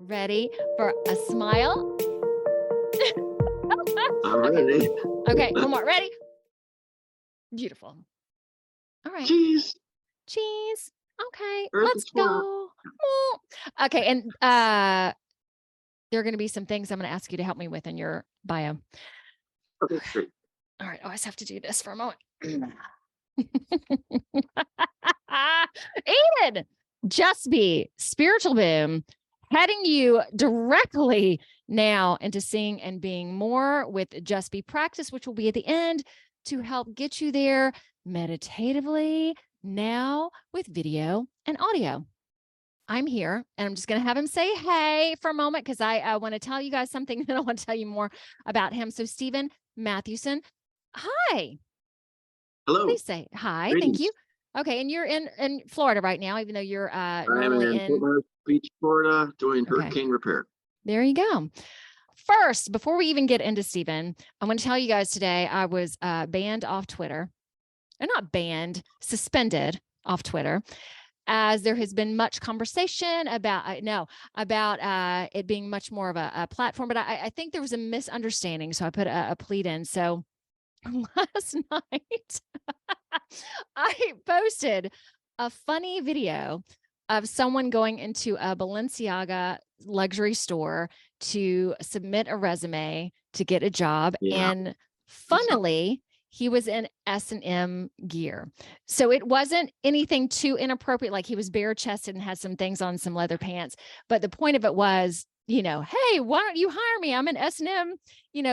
Ready for a smile? I'm Okay. ready. Okay, one more. Ready? Beautiful. All right. Cheese. Cheese. Okay, Earth let's is flat. go. Okay, and there are going to be some things I'm going to ask you to help me with in your bio. Okay, great. All right, I always have to do this for a moment. Eden, Just Be Spiritual Boom, heading you directly now into seeing and being more with Just Be practice, which will be at the end to help get you there meditatively now with video and audio. I'm here and I'm just going to have him say hey for a moment because I want to tell you guys something and I want to tell you more about him. So, Stephen Mathewson, hi. Hello. Please say hi. Thank Greetings. you. Okay, and you're in Florida right now, even though you're I'm normally in Fort in. Myers Beach, Florida, doing Okay, hurricane repair. there you go. First, before we even get into Stephen, I'm going to tell you guys today I was banned off Twitter. Or not banned, suspended off Twitter, as there has been much conversation about it being much more of a platform. But I think there was a misunderstanding, so I put a plea in. So last night, I posted a funny video of someone going into a Balenciaga luxury store to submit a resume to get a job. Yeah. And funnily, he was in S&M gear. So it wasn't anything too inappropriate. Like he was bare chested and had some things on, some leather pants. But the point of it was, hey, why don't you hire me? I'm in S&M,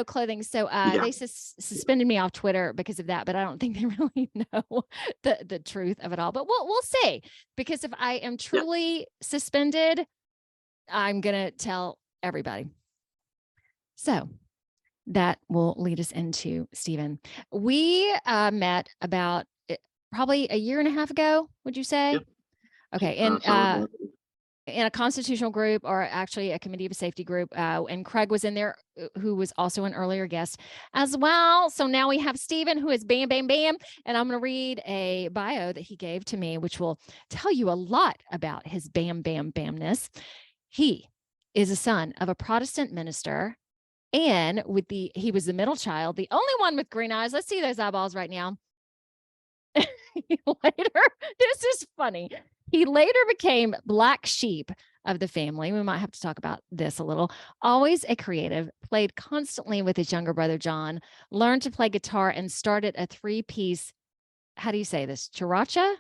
clothing. So they suspended me off Twitter because of that. But I don't think they really know the truth of it all. But we'll see. Because if I am truly suspended, I'm going to tell everybody. So that will lead us into Stephen. We met about probably a year and a half ago, would you say? Yep. Okay. In a constitutional group, or actually a committee of safety group, and Craig was in there, who was also an earlier guest as well. So now we have Stephen, who is bam, bam, bam. And I'm going to read a bio that he gave to me, which will tell you a lot about his bam, bam, bamness. He is a son of a Protestant minister. And he was the middle child, the only one with green eyes. Let's see those eyeballs right now. This is funny. He later became black sheep of the family. We might have to talk about this a little. Always a creative, played constantly with his younger brother, John, learned to play guitar and started a 3-piece, how do you say this? Characha?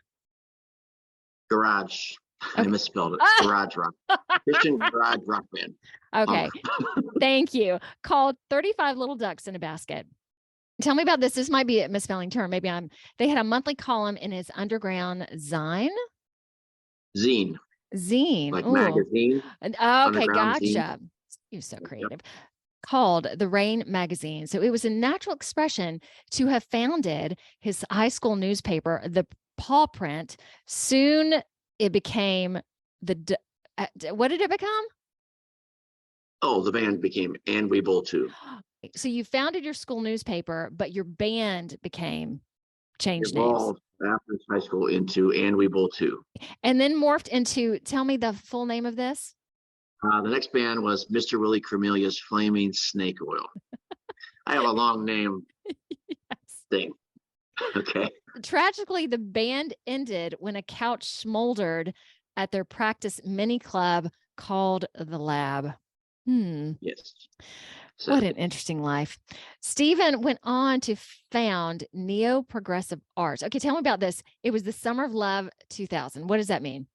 Garage. Okay. I misspelled it. Garage rock. Christian garage rock band. Okay. Thank you. Called 35 Little Ducks in a Basket. Tell me about this. This might be a misspelling term. They had a monthly column in his underground zine. Zine. Like Ooh. magazine. Okay, gotcha. Zine. You're so creative. Called The Rain magazine. So it was a natural expression to have founded his high school newspaper, the Paw Print. Soon it became what did it become? Oh, the band became And We Bowl Too. So you founded your school newspaper, but your band changed names. After high school into And We Bowl Too. And then morphed into, tell me the full name of this. The next band was Mr. Willie Cornelius Flaming Snake Oil. I have a long name thing. Okay. Tragically, the band ended when a couch smoldered at their practice mini club called The Lab. Yes. What an interesting life. Stephen went on to found Neo-Progressive Arts. Okay, tell me about this. It was the Summer of Love 2000. What does that mean?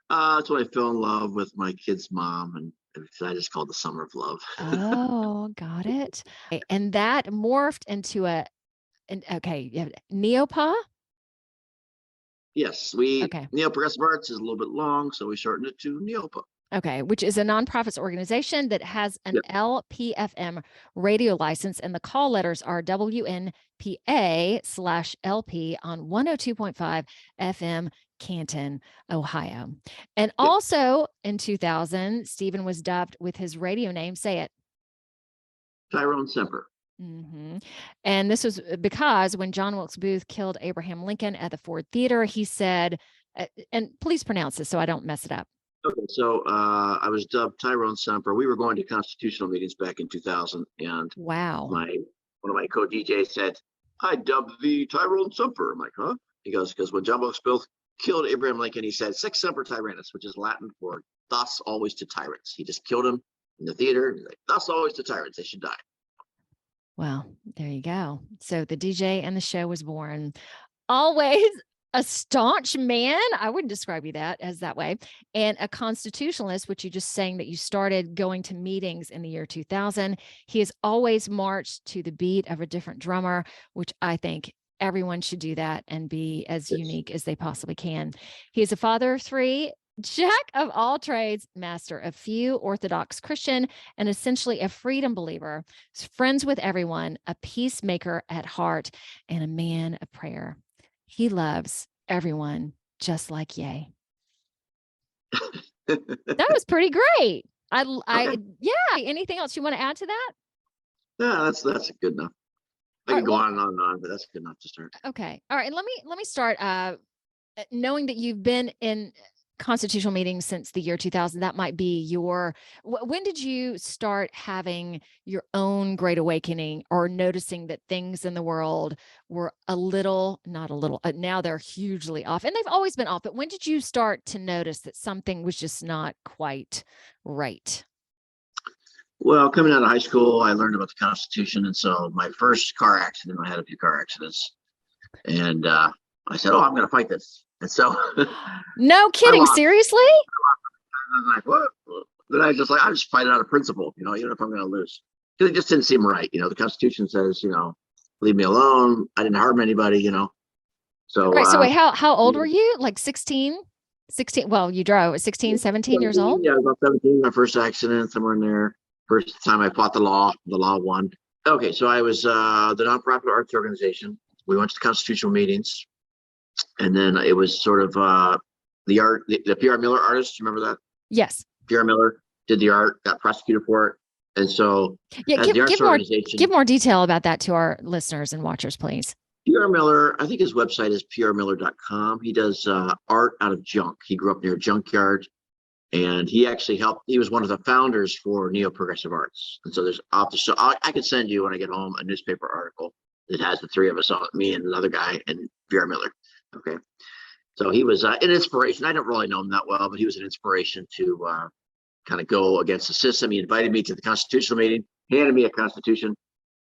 That's when I fell in love with my kid's mom, and I just called the Summer of Love. Oh, got it. And that morphed into Neopa? Yes, Neo-Progressive Arts is a little bit long, so we shortened it to Neopa. Okay, which is a nonprofit organization that has an LPFM radio license, and the call letters are WNPA/LP on 102.5 FM, Canton, Ohio. And also in 2000, Stephen was dubbed with his radio name. Say it. Tyrone Semper. And this was because when John Wilkes Booth killed Abraham Lincoln at the Ford Theater, he said, and please pronounce this so I don't mess it up. Okay, so I was dubbed Tyrone Semper. We were going to constitutional meetings back in 2000, and Wow. my one of my co-DJs said, "I dubbed the Tyrone Semper." I'm like, "Huh?" He goes, "Because when John Wilkes Booth killed Abraham Lincoln, he said, 'Sic Semper Tyrannis,' which is Latin for 'thus always to tyrants.' He just killed him in the theater. He's like, 'Thus always to tyrants. They should die.'" Well, there you go. So the DJ and the show was born. Always a staunch man. I wouldn't describe you that as that way. And a constitutionalist, which you just saying that you started going to meetings in the year 2000. He has always marched to the beat of a different drummer, which I think everyone should do that and be as Yes. unique as they possibly can. He is a father of three, jack of all trades, master of few, Orthodox Christian, and essentially a freedom believer, friends with everyone, a peacemaker at heart, and a man of prayer. He loves everyone just like Ye. That was pretty great. Okay. Yeah. Anything else you want to add to that? Yeah, that's good enough. I All can right, go well, on and on and on, but that's good enough to start. okay. All right. Let me start. Knowing that you've been in constitutional meetings since the year 2000, that might be your. When did you start having your own great awakening or noticing that things in the world were a little, not a little, now they're hugely off, and they've always been off, but when did you start to notice that something was just not quite right? Well, coming out of high school, I learned about the Constitution, and so my first car accident, I had a few car accidents, and I said, "Oh, I'm going to fight this," and so No I kidding. lost. Seriously? I was like, "What?" Then I just fight it out of principle, even if I'm going to lose, because it just didn't seem right. The Constitution says, leave me alone. I didn't harm anybody. All So right. So wait, how old were you? Like 16? 16. Well, you drove at 16, 17 years 17, old? yeah, I was about 17. My first accident, somewhere in there. First time I fought the law won. Okay, so I was the nonprofit arts organization. We went to the constitutional meetings, and then it was sort of the P.R. Miller artist. You remember that? Yes. P.R. Miller did the art, got prosecuted for it, and so Yeah, as the arts give organization, more detail about that to our listeners and watchers, please. P.R. Miller, I think his website is prmiller.com. He does art out of junk. He grew up near a junkyard, and he actually helped. He was one of the founders for neo-progressive arts. And so there's so I could send you when I get home a newspaper article that has the three of us on, me and another guy and P.R. Miller. Okay, so he was an inspiration. I don't really know him that well, but he was an inspiration to kind of go against the system. He invited me to the constitutional meeting, handed me a constitution,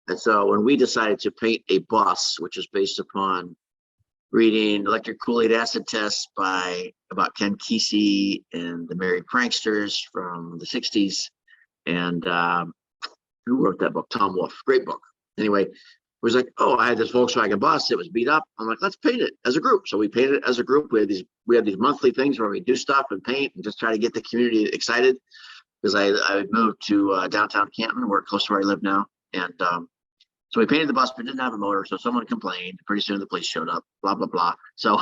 and so when we decided to paint a bus, which is based upon reading Electric Kool-Aid Acid Test about Ken Kesey and the Merry Pranksters from the 60s. And who wrote that book? Tom Wolfe. Great book. Anyway, it was like, oh, I had this Volkswagen bus. It was beat up. I'm like, let's paint it as a group. So we painted it as a group. We had these monthly things where we do stuff and paint and just try to get the community excited. Because I moved to downtown Canton, where close to where I live now. And so we painted the bus, but didn't have a motor. So someone complained. Pretty soon the police showed up, blah, blah, blah. So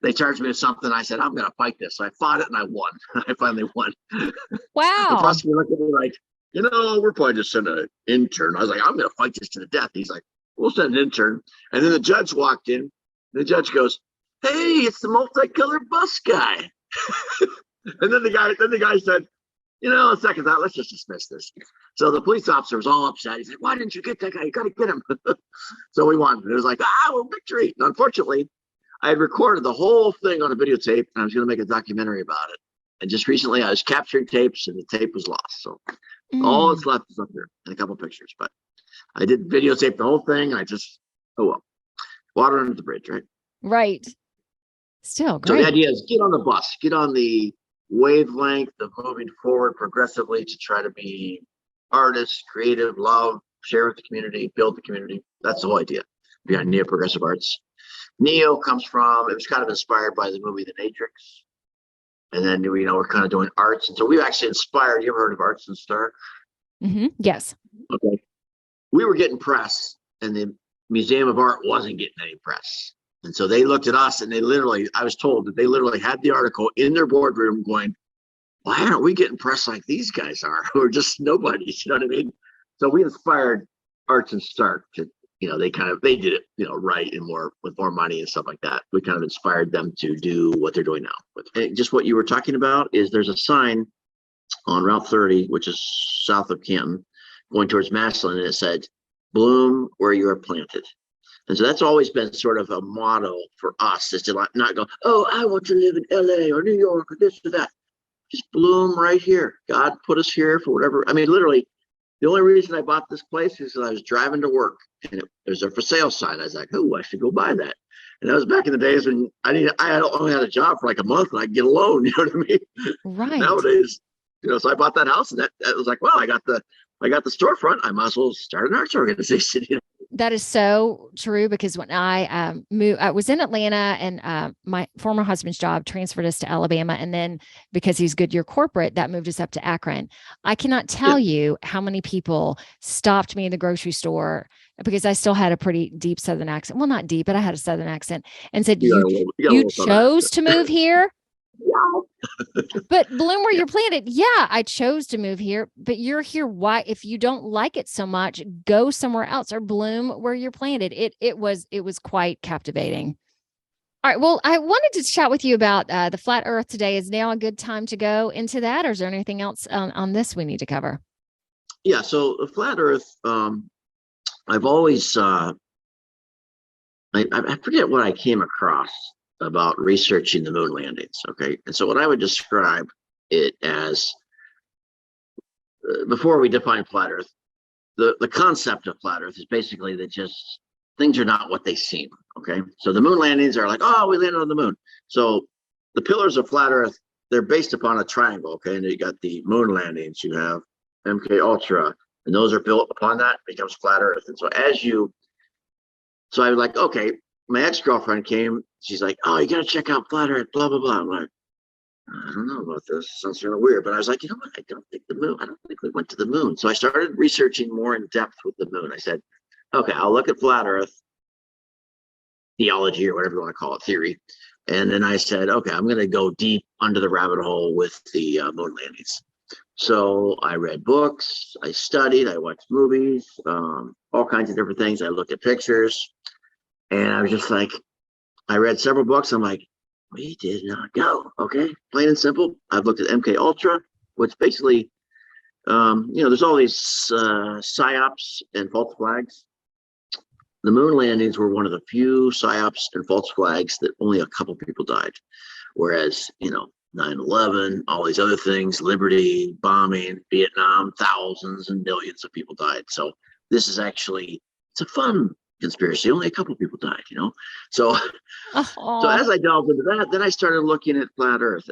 they charged me with something. I said, I'm going to fight this. So I fought it and I won. I finally won. The Wow. prosecutor looked at me like, we're probably just send an intern. I was like, I'm going to fight this to the death. He's like, we'll send an intern. And then the judge walked in. The judge goes, hey, it's the multicolored bus guy. And then the guy said, a second thought, let's just dismiss this. So the police officer was all upset. He said, why didn't you get that guy? You got to get him. So we won. It was like, we're victory. And unfortunately, I had recorded the whole thing on a videotape, and I was going to make a documentary about it. And just recently, I was capturing tapes, and the tape was lost. So all that's left is up there and a couple pictures. But I did videotape the whole thing, and oh well. Water under the bridge, right? Right. Still great. So the idea is get on the bus, get on the wavelength of moving forward progressively to try to be artists, creative, love, share with the community, build the community. That's the whole idea behind neo-progressive arts. Neo comes from, it was kind of inspired by the movie The Matrix. And then, we're kind of doing arts. And so we actually inspired, you ever heard of Arts and Star? Mm-hmm. Yes. Okay. We were getting press, and the Museum of Art wasn't getting any press. And so they looked at us, and I was told that they literally had the article in their boardroom going, why aren't we getting press like these guys are, who are just nobodies, you know what I mean? So we inspired Arts and Start to they did it, right, and more with more money and stuff like that. We kind of inspired them to do what they're doing now. And just what you were talking about is there's a sign on Route 30, which is south of Canton, going towards Massillon, and it said, "Bloom where you are planted." And so that's always been sort of a motto for us, is to not go, "Oh, I want to live in LA or New York or this or that." Just bloom right here. God put us here for whatever. I mean, literally, the only reason I bought this place is because I was driving to work and there's a for sale sign. I was like, "Oh, I should go buy that." And that was back in the days when I only had a job for like a month and I could get a loan. You know what I mean? Right. Nowadays, so I bought that house, and that was like, well, I got the storefront. I might as well start an arts organization. That is so true, because when I moved, I was in Atlanta, and my former husband's job transferred us to Alabama. And then because he's Goodyear Corporate, that moved us up to Akron. I cannot tell you how many people stopped me in the grocery store, because I still had a pretty deep Southern accent. Well, not deep, but I had a Southern accent, and said, you chose to move here? But bloom where you're planted. Yeah, I chose to move here, but you're here. Why? If you don't like it so much, go somewhere else, or bloom where you're planted. It was quite captivating. All right. Well, I wanted to chat with you about the flat earth today. Is now a good time to go into that, or is there anything else on this we need to cover? Yeah. So the flat earth, I've always, I forget what I came across about researching the moon landings. Okay. And so what I would describe it as, before we define flat earth, the concept of flat earth is basically that just things are not what they seem. Okay. So the moon landings are like, oh, we landed on the moon. So the pillars of flat earth, they're based upon a triangle. Okay. And you got the moon landings, you have MK Ultra, and those are built upon that, becomes flat earth. And so so I was like, okay, my ex-girlfriend came, she's like, oh, you got to check out flat earth, blah, blah, blah. I'm like, I don't know about this. Sounds kind of weird. But I was like, you know what? I don't think we went to the moon. So I started researching more in depth with the moon. I said, okay, I'll look at flat earth theology, or whatever you want to call it, theory. And then I said, okay, I'm going to go deep under the rabbit hole with the moon landings. So I read books, I studied, I watched movies, all kinds of different things. I looked at pictures, and I was just like, I read several books. I'm like, we did not go. Okay, plain and simple. I've looked at MK Ultra, which basically, there's all these psyops and false flags. The moon landings were one of the few psyops and false flags that only a couple people died. Whereas, 9/11, all these other things, Liberty, bombing, Vietnam, thousands and millions of people died. So this is actually, it's a fun conspiracy. Only a couple of people died, So, so as I delved into that, then I started looking at flat earth.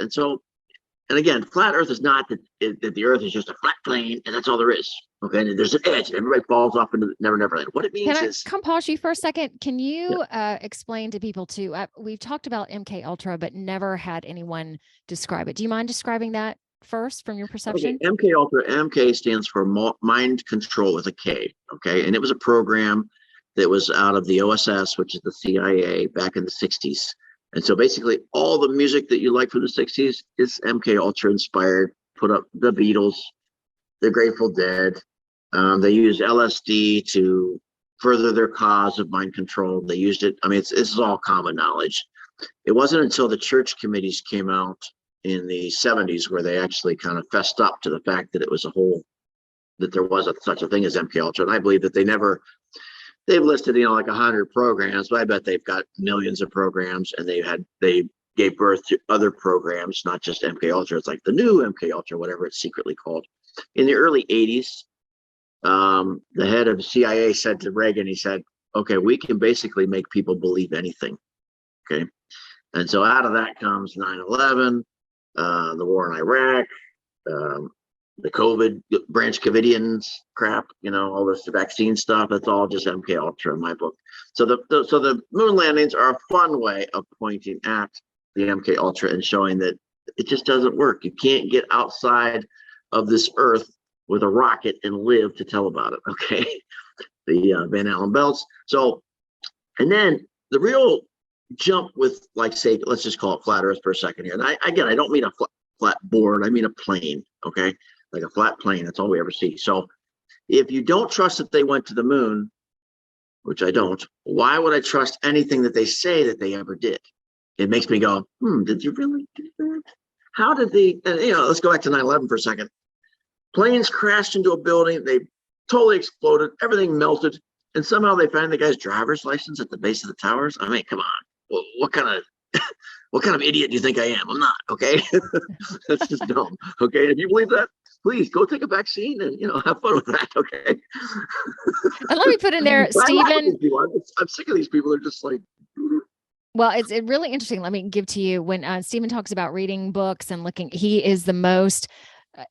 And again, flat earth is not that the earth is just a flat plane and that's all there is. Okay. And there's an edge and everybody falls off into the never land. What it means is. Can I come pause you for a second? Can you explain to people too? We've talked about MK Ultra, but never had anyone describe it. Do you mind describing that first from your perception? Okay. MK Ultra, MK stands for mind control with a K. Okay. And it was a program that was out of the OSS, which is the CIA, back in the 60s. And so basically all the music that you like from the 60s is MK Ultra inspired. Put up the Beatles, the Grateful Dead. They used LSD to further their cause of mind control. They used it. I mean, this is all common knowledge. It wasn't until the church committees came out in the 70s where they actually kind of fessed up to the fact that it was that there was such a thing as MK Ultra. And I believe that they've listed, like 100 programs, but I bet they've got millions of programs, and they gave birth to other programs, not just MK Ultra. It's like the new MK Ultra, whatever it's secretly called. In the early 80s, the head of CIA said to Reagan, he said, okay, we can basically make people believe anything. Okay. And so out of that comes 9/11, the war in Iraq, the COVID branch Covidians crap, all this vaccine stuff. That's all just MK Ultra in my book. So the moon landings are a fun way of pointing at the MK Ultra and showing that it just doesn't work. You can't get outside of this earth with a rocket and live to tell about it. Okay. The Van Allen belts. So, and then the real jump with, say, let's just call it flat earth for a second here. And I don't mean a flat board. I mean a plane. Okay. Like a flat plane. That's all we ever see. So if you don't trust that they went to the moon, which I don't, why would I trust anything that they say that they ever did? It makes me go, did you really do that? How did they, and, let's go back to 9/11 for a second. Planes crashed into a building. They totally exploded. Everything melted. And somehow they find the guy's driver's license at the base of the towers. I mean, come on. Well, what kind of idiot do you think I am? I'm not. Okay. That's just dumb. Okay. If you believe that, please go take a vaccine and, have fun with that. Okay. And let me put in there, Stephen. I'm sick of these people. They're just like, well, it's really interesting. Let me give to you when Stephen talks about reading books and looking, he is the most,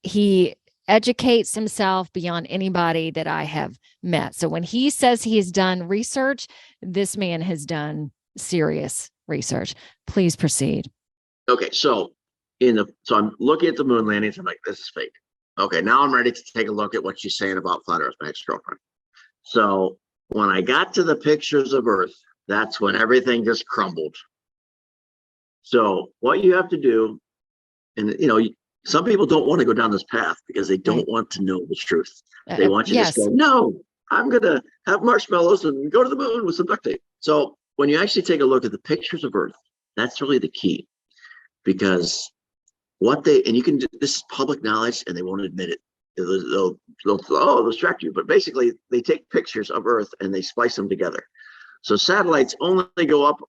he educates himself beyond anybody that I have met. So when he says he has done research, this man has done serious research. Please proceed. Okay. So I'm looking at the moon landings. I'm like, this is fake. Okay. Now I'm ready to take a look at what she's saying about flat Earth, my ex-girlfriend. So when I got to the pictures of Earth, that's when everything just crumbled. So what you have to do, and some people don't want to go down this path because they don't want to know the truth. They want you to just go, no, I'm going to have marshmallows and go to the moon with some duct tape. So when you actually take a look at the pictures of Earth, that's really the key, because this is public knowledge and they won't admit it. They'll distract you. But basically they take pictures of Earth and they splice them together. So satellites only go up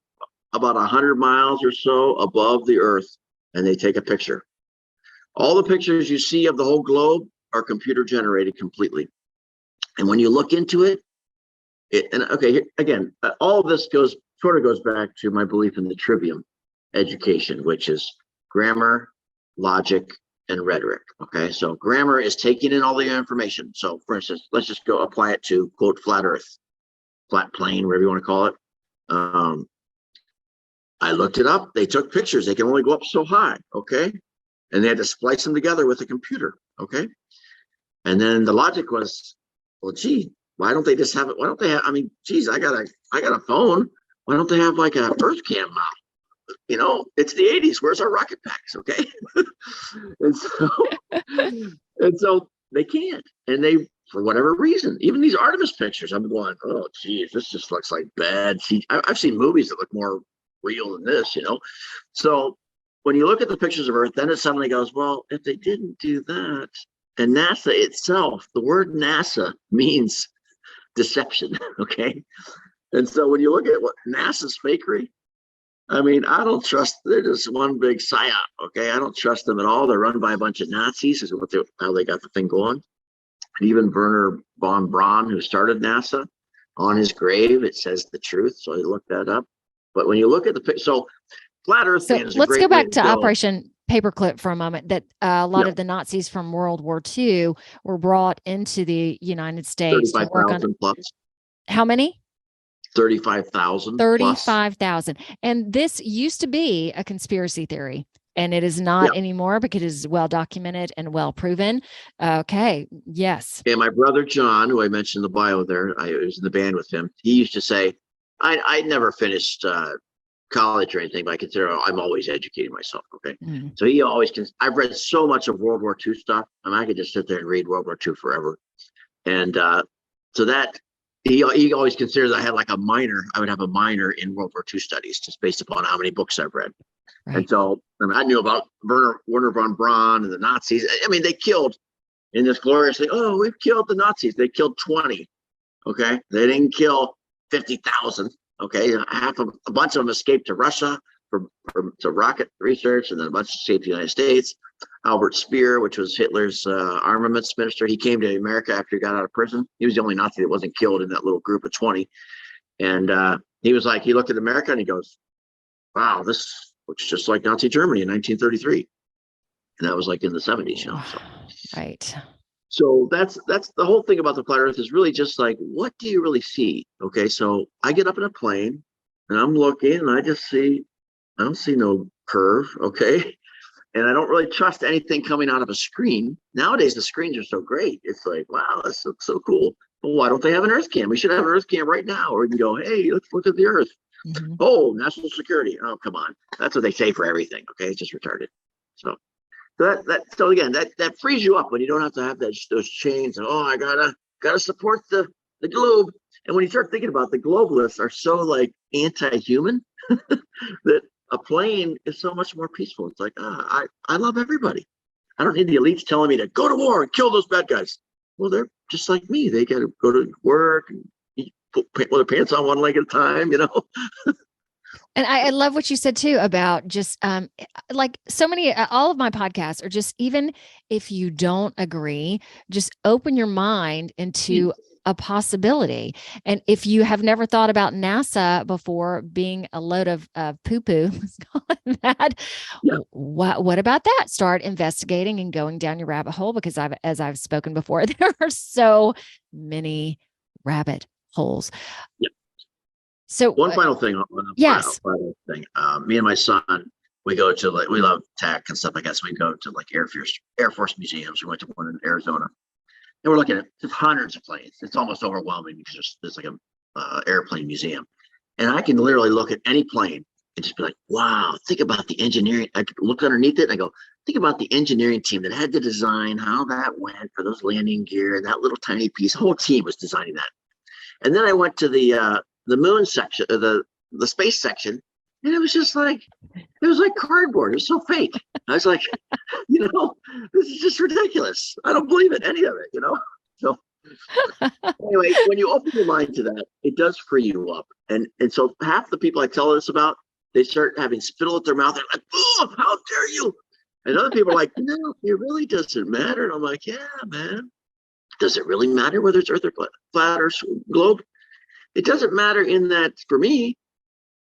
about 100 miles or so above the Earth and they take a picture. All the pictures you see of the whole globe are computer generated completely. And when you look into it, all of this goes back to my belief in the trivium education, which is grammar, logic, and rhetoric. Okay, so grammar is taking in all the information. So for instance, let's just go apply it to, quote, flat Earth, flat plane, whatever you want to call it. I looked it up. They took pictures. They can only go up so high. Okay. And they had to splice them together with a computer. Okay. And then the logic was, well, gee, why don't they just have it? Why don't they have, I got a phone. Why don't they have like a Earth cam mount? It's the 80s. Where's our rocket packs? Okay. and so they can't. And they, for whatever reason, even these Artemis pictures, I'm going, oh, geez, this just looks like bad. I've seen movies that look more real than this, So when you look at the pictures of Earth, then it suddenly goes, well, if they didn't do that, and NASA itself, the word NASA means deception. Okay. And so when you look at what NASA's fakery, I don't trust. They're just one big psyop. Okay. I don't trust them at all. They're run by a bunch of Nazis, is how they got the thing going. And even Werner von Braun, who started NASA, on his grave, it says the truth. So I looked that up. But when you look at so flat Earth fan is a great way to go. Let's go back to Operation Paperclip for a moment. That a lot of the Nazis from World War II were brought into the United States to work on. Plus. How many? 35,000. 35,000. And this used to be a conspiracy theory, and it is not anymore because it is well documented and well proven. Okay. Yes. And my brother John, who I mentioned in the bio there, I was in the band with him. He used to say, I never finished college or anything, but I consider I'm always educating myself. Okay. Mm-hmm. So he always I've read so much of World War II stuff. I could just sit there and read World War II forever. And so that he always considers I had like a minor. I would have a minor in World War II studies just based upon how many books I've read. Right. And so I knew about Werner von Braun and the Nazis. They killed in this glorious thing. Oh, we've killed the Nazis. They killed 20. Okay. They didn't kill 50,000. Okay. A bunch of them escaped to Russia to rocket research, and then a bunch escaped the United States. Albert Speer, which was Hitler's armaments minister, he came to America after he got out of prison. He was the only Nazi that wasn't killed in that little group of 20. And he looked at America and he goes, wow, this looks just like Nazi Germany in 1933. And that was like in the 70s, So. Right. So that's the whole thing about the flat Earth is really just like, what do you really see? Okay, so I get up in a plane and I'm looking and I don't see no curve, okay? And I don't really trust anything coming out of a screen. Nowadays, the screens are so great. It's like, wow, this looks so cool. Well, why don't they have an Earth cam? We should have an Earth cam right now. Or we can go, hey, let's look at the Earth. Mm-hmm. Oh, national security. Oh, come on. That's what they say for everything, okay? It's just retarded. So again, that frees you up when you don't have to have those chains. Oh, I gotta support the globe. And when you start thinking about it, the globalists are so like anti-human that a plane is so much more peaceful. It's like, I love everybody. I don't need the elites telling me to go to war and kill those bad guys. Well, they're just like me. They got to go to work and put their pants on one leg at a time, you know? And I love what you said too about just like so many, all of my podcasts are just, even if you don't agree, just open your mind into a possibility. And if you have never thought about NASA before being a load of poo-poo, let's call it that, what about that? Start investigating and going down your rabbit hole, because as I've spoken before, there are so many rabbit holes. Yeah. So one final thing on the yes. final thing. Me and my son, we go to we love tech and stuff like that. So we go to like Air Force museums. We went to one in Arizona. And we're looking at just hundreds of planes. It's almost overwhelming because there's like a airplane museum. And I can literally look at any plane and just be like, wow, think about the engineering. I could look underneath it and I go, think about the engineering team that had to design how that went for those landing gear and that little tiny piece. The whole team was designing that. And then I went to the moon section, the space section, and it was like cardboard. It was so fake. I was like, this is just ridiculous. I don't believe in any of it, So anyway, when you open your mind to that, it does free you up. And so half the people I tell this about, they start having spittle at their mouth. They're like, oh, how dare you? And other people are like, no, it really doesn't matter. And I'm like, yeah, man. Does it really matter whether it's Earth or flat or globe? It doesn't matter in that, for me,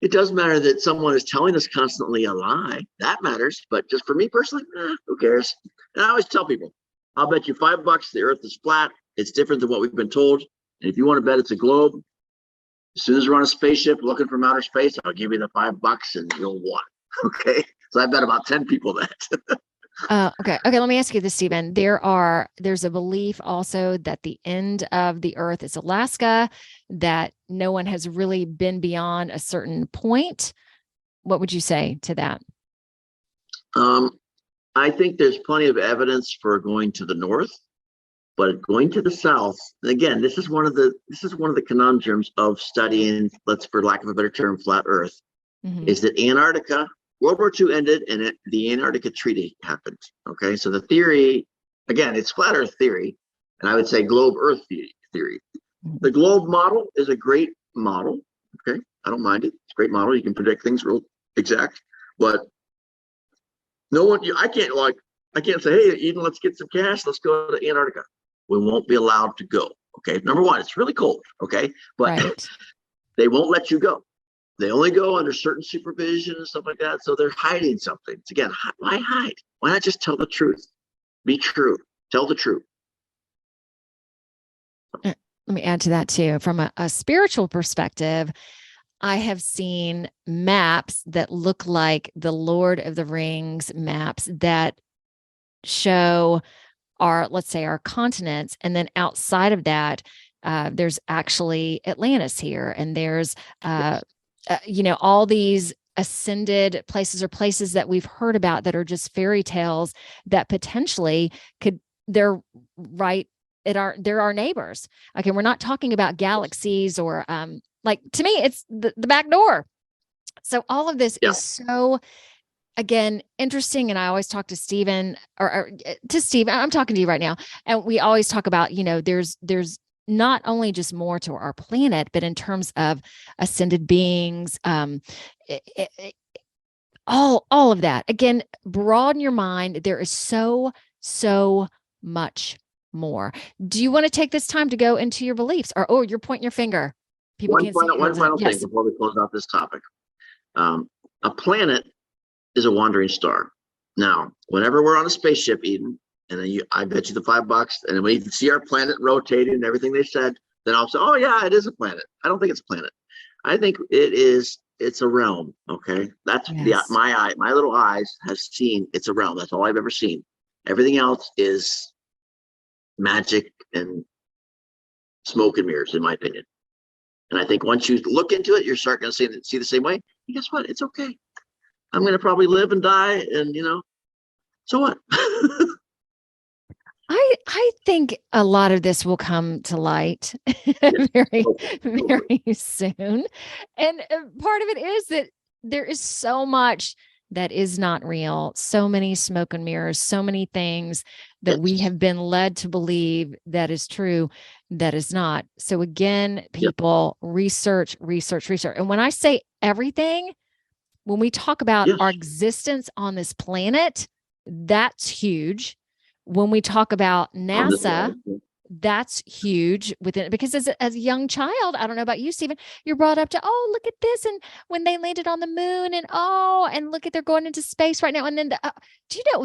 it does matter that someone is telling us constantly a lie. That matters. But just for me personally, who cares? And I always tell people, I'll bet you $5 the Earth is flat. It's different than what we've been told. And if you want to bet it's a globe, as soon as we're on a spaceship looking from outer space, I'll give you the $5 and you'll win. Okay. So I bet about 10 people that. Okay. Let me ask you this, Stephen. There's a belief also that the end of the Earth is Alaska, that no one has really been beyond a certain point. What would you say to that? I think there's plenty of evidence for going to the north, but going to the south. And again, this is one of the conundrums of studying, for lack of a better term, flat Earth, is that Antarctica. World War II ended and the Antarctica Treaty happened. Okay, so the theory, again, it's flat Earth theory, and I would say globe Earth theory. The globe model is a great model. Okay, I don't mind it. It's a great model. You can predict things real exact, but I can't say, hey, Eden, let's get some cash. Let's go to Antarctica. We won't be allowed to go. Okay, number one, it's really cold. Okay, but they won't let you go. They only go under certain supervision and stuff like that. So they're hiding something. It's, again, why hide? Why not just tell the truth? Be true. Tell the truth. Let me add to that too. From a spiritual perspective, I have seen maps that look like the Lord of the Rings maps that show let's say our continents. And then outside of that, there's actually Atlantis here. And there's, all these ascended places or places that we've heard about that are just fairy tales that potentially they're our neighbors. Okay. We're not talking about galaxies or, to me, it's the back door. So all of this is so, again, interesting. And I always talk to Stephen or to Steve, I'm talking to you right now. And we always talk about, there's not only just more to our planet, but in terms of ascended beings, all of that. Again, broaden your mind. There is so much more. Do you want to take this time to go into your beliefs, or you're pointing your finger? People can't see. One final thing before we close out this topic. A planet is a wandering star. Now, whenever we're on a spaceship, Eden, and then I bet you the $5, and then when you can see our planet rotating and everything they said, then I'll say, oh yeah, it is a planet. I don't think it's a planet. I think it's a realm. Okay. That's my little eyes has seen it's a realm. That's all I've ever seen. Everything else is magic and smoke and mirrors, in my opinion. And I think once you look into it, you're starting to see the same way. And guess what? It's okay. I'm going to probably live and die, and so what? I think a lot of this will come to light very, very soon. And part of it is that there is so much that is not real, so many smoke and mirrors, so many things that we Yes. have been led to believe that is true, that is not. So again, Yep. people research, research, research. And when I say everything, when we talk about Yes. our existence on this planet, that's huge. When we talk about On this NASA, planet. Yeah. that's huge within, because as a young child, I don't know about you, Stephen, you're brought up to, oh, look at this. And when they landed on the moon, and oh, and look at, they're going into space right now. And then do you know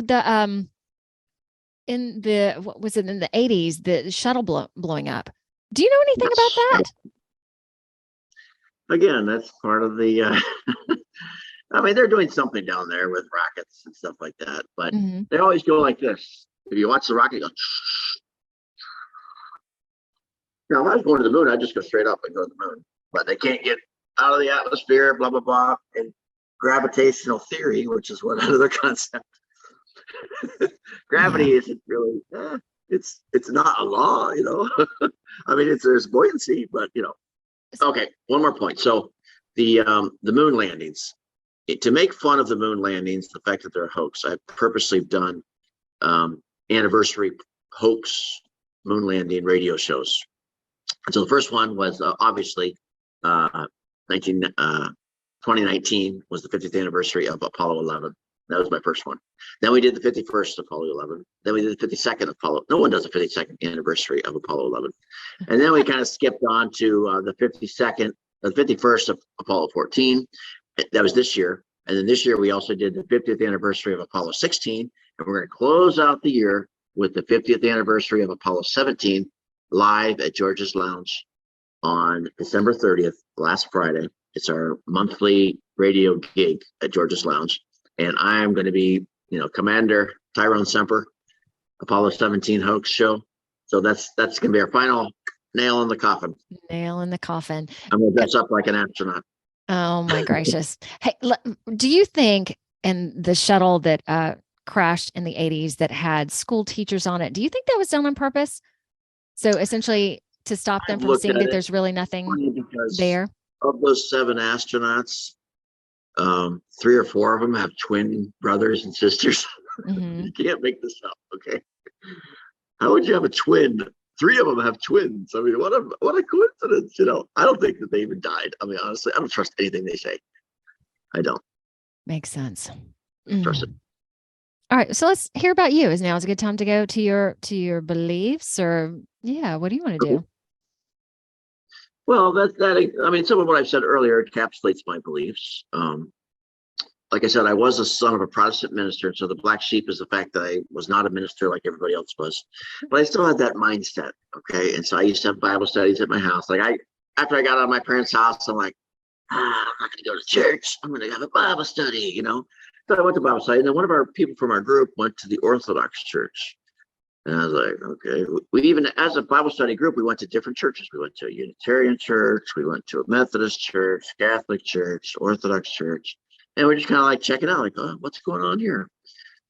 in the, what was it, in the 80s, the shuttle blowing up? Do you know anything about Yes. that? Again, that's part of the I mean, they're doing something down there with rockets and stuff like that, but Mm-hmm. they always go like this. If you watch the rocket go, now if I was going to the moon, I'd just go straight up and go to the moon. But they can't get out of the atmosphere, blah blah blah. And gravitational theory, which is what another concept. Yeah. Gravity isn't really it's not a law, you know. I mean, there's buoyancy, but you know. Okay, one more point. So the moon landings. To make fun of the moon landings, the fact that they're a hoax, I've purposely done anniversary hoax moon landing radio shows. And so the first one was obviously 2019 was the 50th anniversary of Apollo 11. That was my first one. Then we did the 51st Apollo 11. Then we did the 52nd Apollo. No one does the 52nd anniversary of Apollo 11. And then we kind of skipped on to the 52nd, the 51st of Apollo 14. That was this year. And then this year, we also did the 50th anniversary of Apollo 16. And we're going to close out the year with the 50th anniversary of Apollo 17 live at George's Lounge on December 30th, last Friday. It's our monthly radio gig at George's Lounge. And I'm going to be, Commander Tyrone Semper, Apollo 17 hoax show. So that's going to be our final nail in the coffin. Nail in the coffin. I'm going to dress up like an astronaut. Oh my gracious. Hey, do you think, and the shuttle that crashed in the 80s that had school teachers on it, do you think that was done on purpose? So essentially to stop them from seeing that there's really nothing there? Of those 7 astronauts, 3 or 4 of them have twin brothers and sisters. Mm-hmm. You can't make this up, okay? How would you have a twin? 3 of them have twins. I mean, what a coincidence, I don't think that they even died. I mean, honestly, I don't trust anything they say. I don't. Makes sense. Trust it. All right, so let's hear about you. Is now a good time to go to your beliefs, or what do you want to do? Well, I mean, some of what I've said earlier encapsulates my beliefs. Like I said, I was a son of a Protestant minister, so the black sheep is the fact that I was not a minister like everybody else was, but I still had that mindset. Okay, and so I used to have Bible studies at my house. Like after I got out of my parents' house, I'm like, I'm not going to go to church. I'm going to have a Bible study, So I went to Bible study, and then one of our people from our group went to the Orthodox Church. And I was like, okay. We even, as a Bible study group, we went to different churches. We went to a Unitarian church, we went to a Methodist church, Catholic church, Orthodox church. And we're just kind of like checking out, like, oh, what's going on here?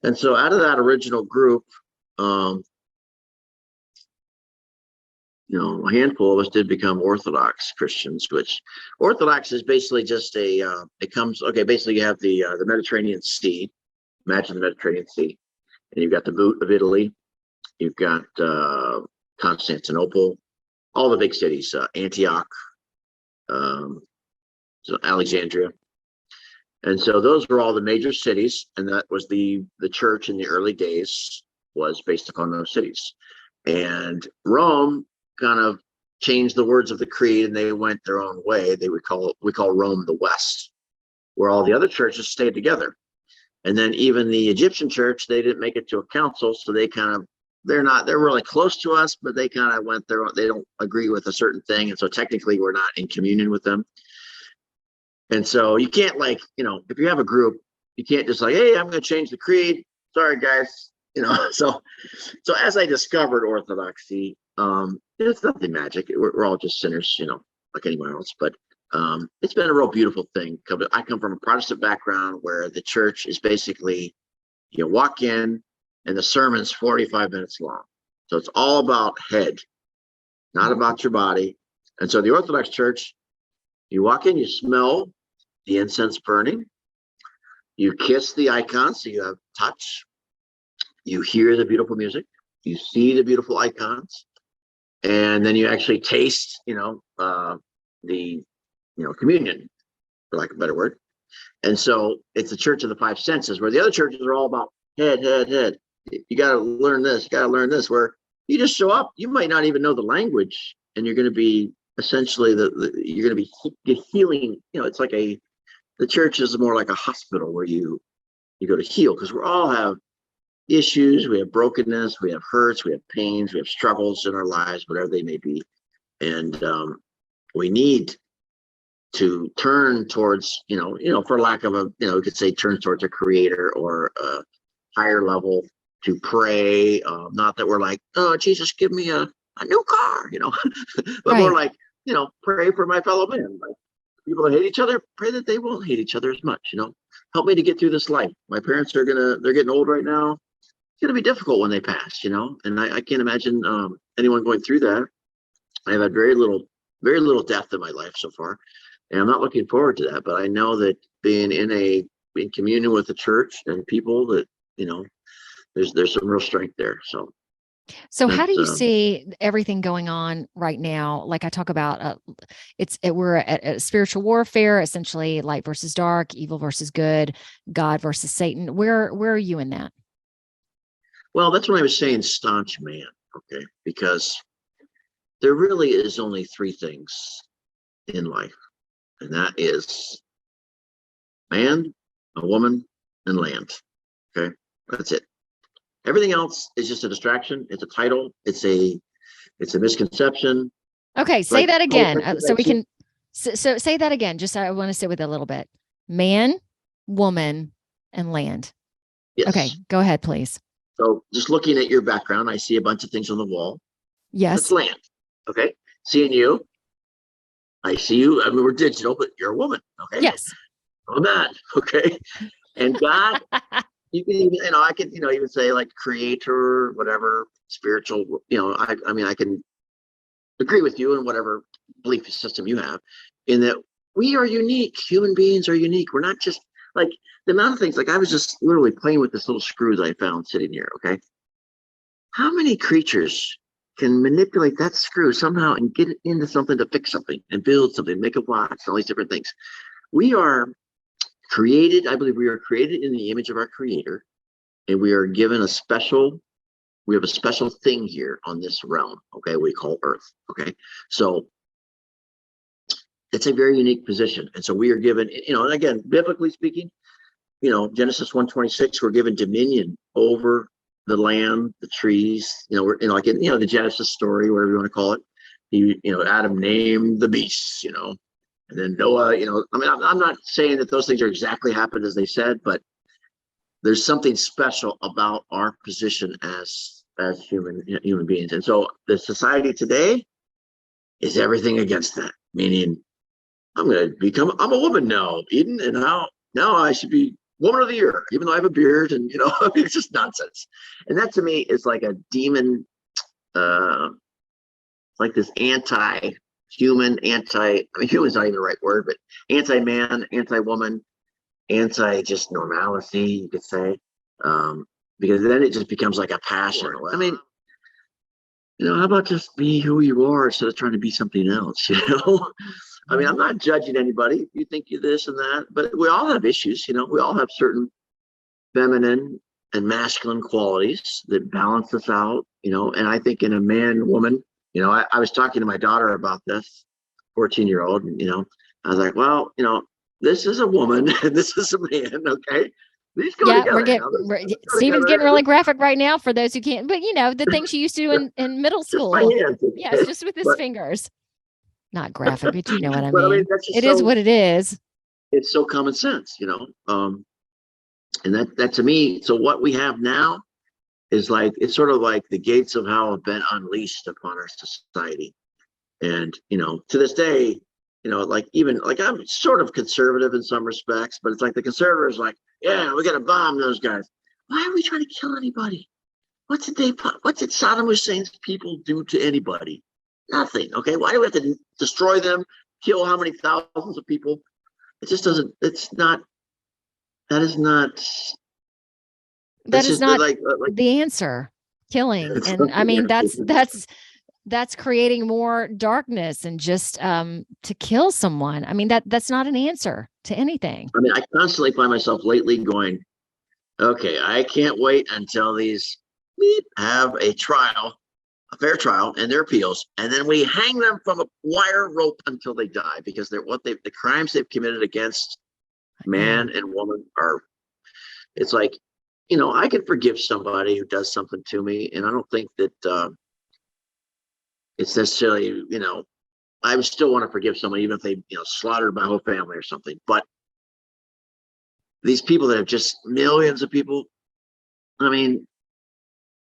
And so out of that original group, a handful of us did become Orthodox Christians, which Orthodox is basically just basically you have the Mediterranean Sea. Imagine the Mediterranean Sea. And you've got the boot of Italy. You've got Constantinople, all the big cities, Antioch, so Alexandria. And so those were all the major cities, and that was the church in the early days was based upon those cities. And Rome kind of changed the words of the creed, and they went their own way. We call Rome the West, where all the other churches stayed together. And then even the Egyptian church, they didn't make it to a council, so they're really close to us, but they kind of went their own. They don't agree with a certain thing, and so technically we're not in communion with them. And so you can't if you have a group, you can't just like, hey, I'm going to change the creed. Sorry, guys. So as I discovered Orthodoxy, it's nothing magic. We're all just sinners, like anyone else. But it's been a real beautiful thing. I come from a Protestant background where the church is basically, you walk in and the sermon's 45 minutes long. So it's all about head, not about your body. And so the Orthodox Church, you walk in, you smell the incense burning, you kiss the icons, so you have touch, you hear the beautiful music, you see the beautiful icons, and then you actually taste, the communion, for lack of a better word. And so it's the church of the five senses, where the other churches are all about head, head, head. You got to learn this, you got to learn this, where you just show up, you might not even know the language, and you're going to be essentially you're going to be healing. It's like the church is more like a hospital where you go to heal, because we all have issues, we have brokenness, we have hurts, we have pains, we have struggles in our lives, whatever they may be. And we need to turn towards, for lack of we could say turn towards a creator or a higher level to pray. Not that we're like, oh, Jesus, give me a new car, but more like, pray for my fellow man. Like, people that hate each other, pray that they won't hate each other as much, help me to get through this life. My parents they're getting old right now. It's going to be difficult when they pass, and I can't imagine anyone going through that. I've had very little death in my life so far, and I'm not looking forward to that. But I know that being in communion with the church and people that, there's some real strength there. So how do you see everything going on right now? Like I talk about, we're at spiritual warfare, essentially light versus dark, evil versus good, God versus Satan. Where are you in that? Well, that's what I was saying, staunch man, okay? Because there really is only three things in life, and that is man, a woman, and land, okay? That's it. Everything else is just a distraction. It's a title. It's a misconception. Okay, say that again. So we can. So say that again. Just I want to sit with it a little bit. Man, woman, and land. Yes. Okay, go ahead, please. So just looking at your background, I see a bunch of things on the wall. Yes. That's land. Okay. Seeing you, I see you. I mean, we're digital, but you're a woman. Okay. Yes. I'm a man. Okay. And God. You can even, I could, even say like creator, whatever, spiritual, I mean, I can agree with you in whatever belief system you have, in that we are unique. Human beings are unique. We're not just like the amount of things, like I was just literally playing with this little screw that I found sitting here. Okay. How many creatures can manipulate that screw somehow and get it into something to fix something and build something, make a watch, all these different things? We are created, I believe we are created in the image of our creator, and we are given a special thing here on this realm, okay, we call Earth, okay? So it's a very unique position. And so we are given, and again, biblically speaking, Genesis 1:26, we're given dominion over the land, the trees, we're like in, the Genesis story, whatever you want to call it. Adam named the beasts, and then Noah, I mean, I'm not saying that those things are exactly happened as they said, but there's something special about our position as human beings. And so the society today is everything against that, meaning I'm a woman now, Eden, and now I should be woman of the year, even though I have a beard, and I mean, it's just nonsense. And that to me is like a demon, like this anti-human, human's not even the right word, but anti-man, anti-woman, anti-just normalcy, you could say, because then it just becomes like a passion. I mean, how about just be who you are instead of trying to be something else, I mean, I'm not judging anybody. You think you're this and that, but we all have issues, we all have certain feminine and masculine qualities that balance us out, and I think in a man, woman, I was talking to my daughter about this, 14-year-old, and, I was like, well, this is a woman and this is a man, okay? These go together. Stephen's getting really graphic right now for those who can't, but the things you used to do in middle school. Just my hands, okay? Yes, just with his fingers. Not graphic, but you know what I mean. I mean, it is what it is. It's so common sense, and that to me, so what we have now is like, it's sort of like the gates of hell have been unleashed upon our society. And, to this day, like even like I'm sort of conservative in some respects, but it's like the conservatives like, yeah, we're going to bomb those guys. Why are we trying to kill anybody? what did Saddam Hussein's people do to anybody? Nothing. Okay. Why do we have to destroy them, kill how many thousands of people? It just doesn't, it's not, that is not, That that's is just not like the answer. Killing. it's And not I the mean, answer. that's creating more darkness and just to kill someone. I mean, that's not an answer to anything. I mean, I constantly find myself lately going, okay, I can't wait until these have a trial, a fair trial, and their appeals, and then we hang them from a wire rope until they die because the crimes they've committed against Yeah. man and woman are. It's like, I can forgive somebody who does something to me, and I don't think that it's necessarily, I would still want to forgive someone even if they, slaughtered my whole family or something. But these people that have just millions of people, I mean,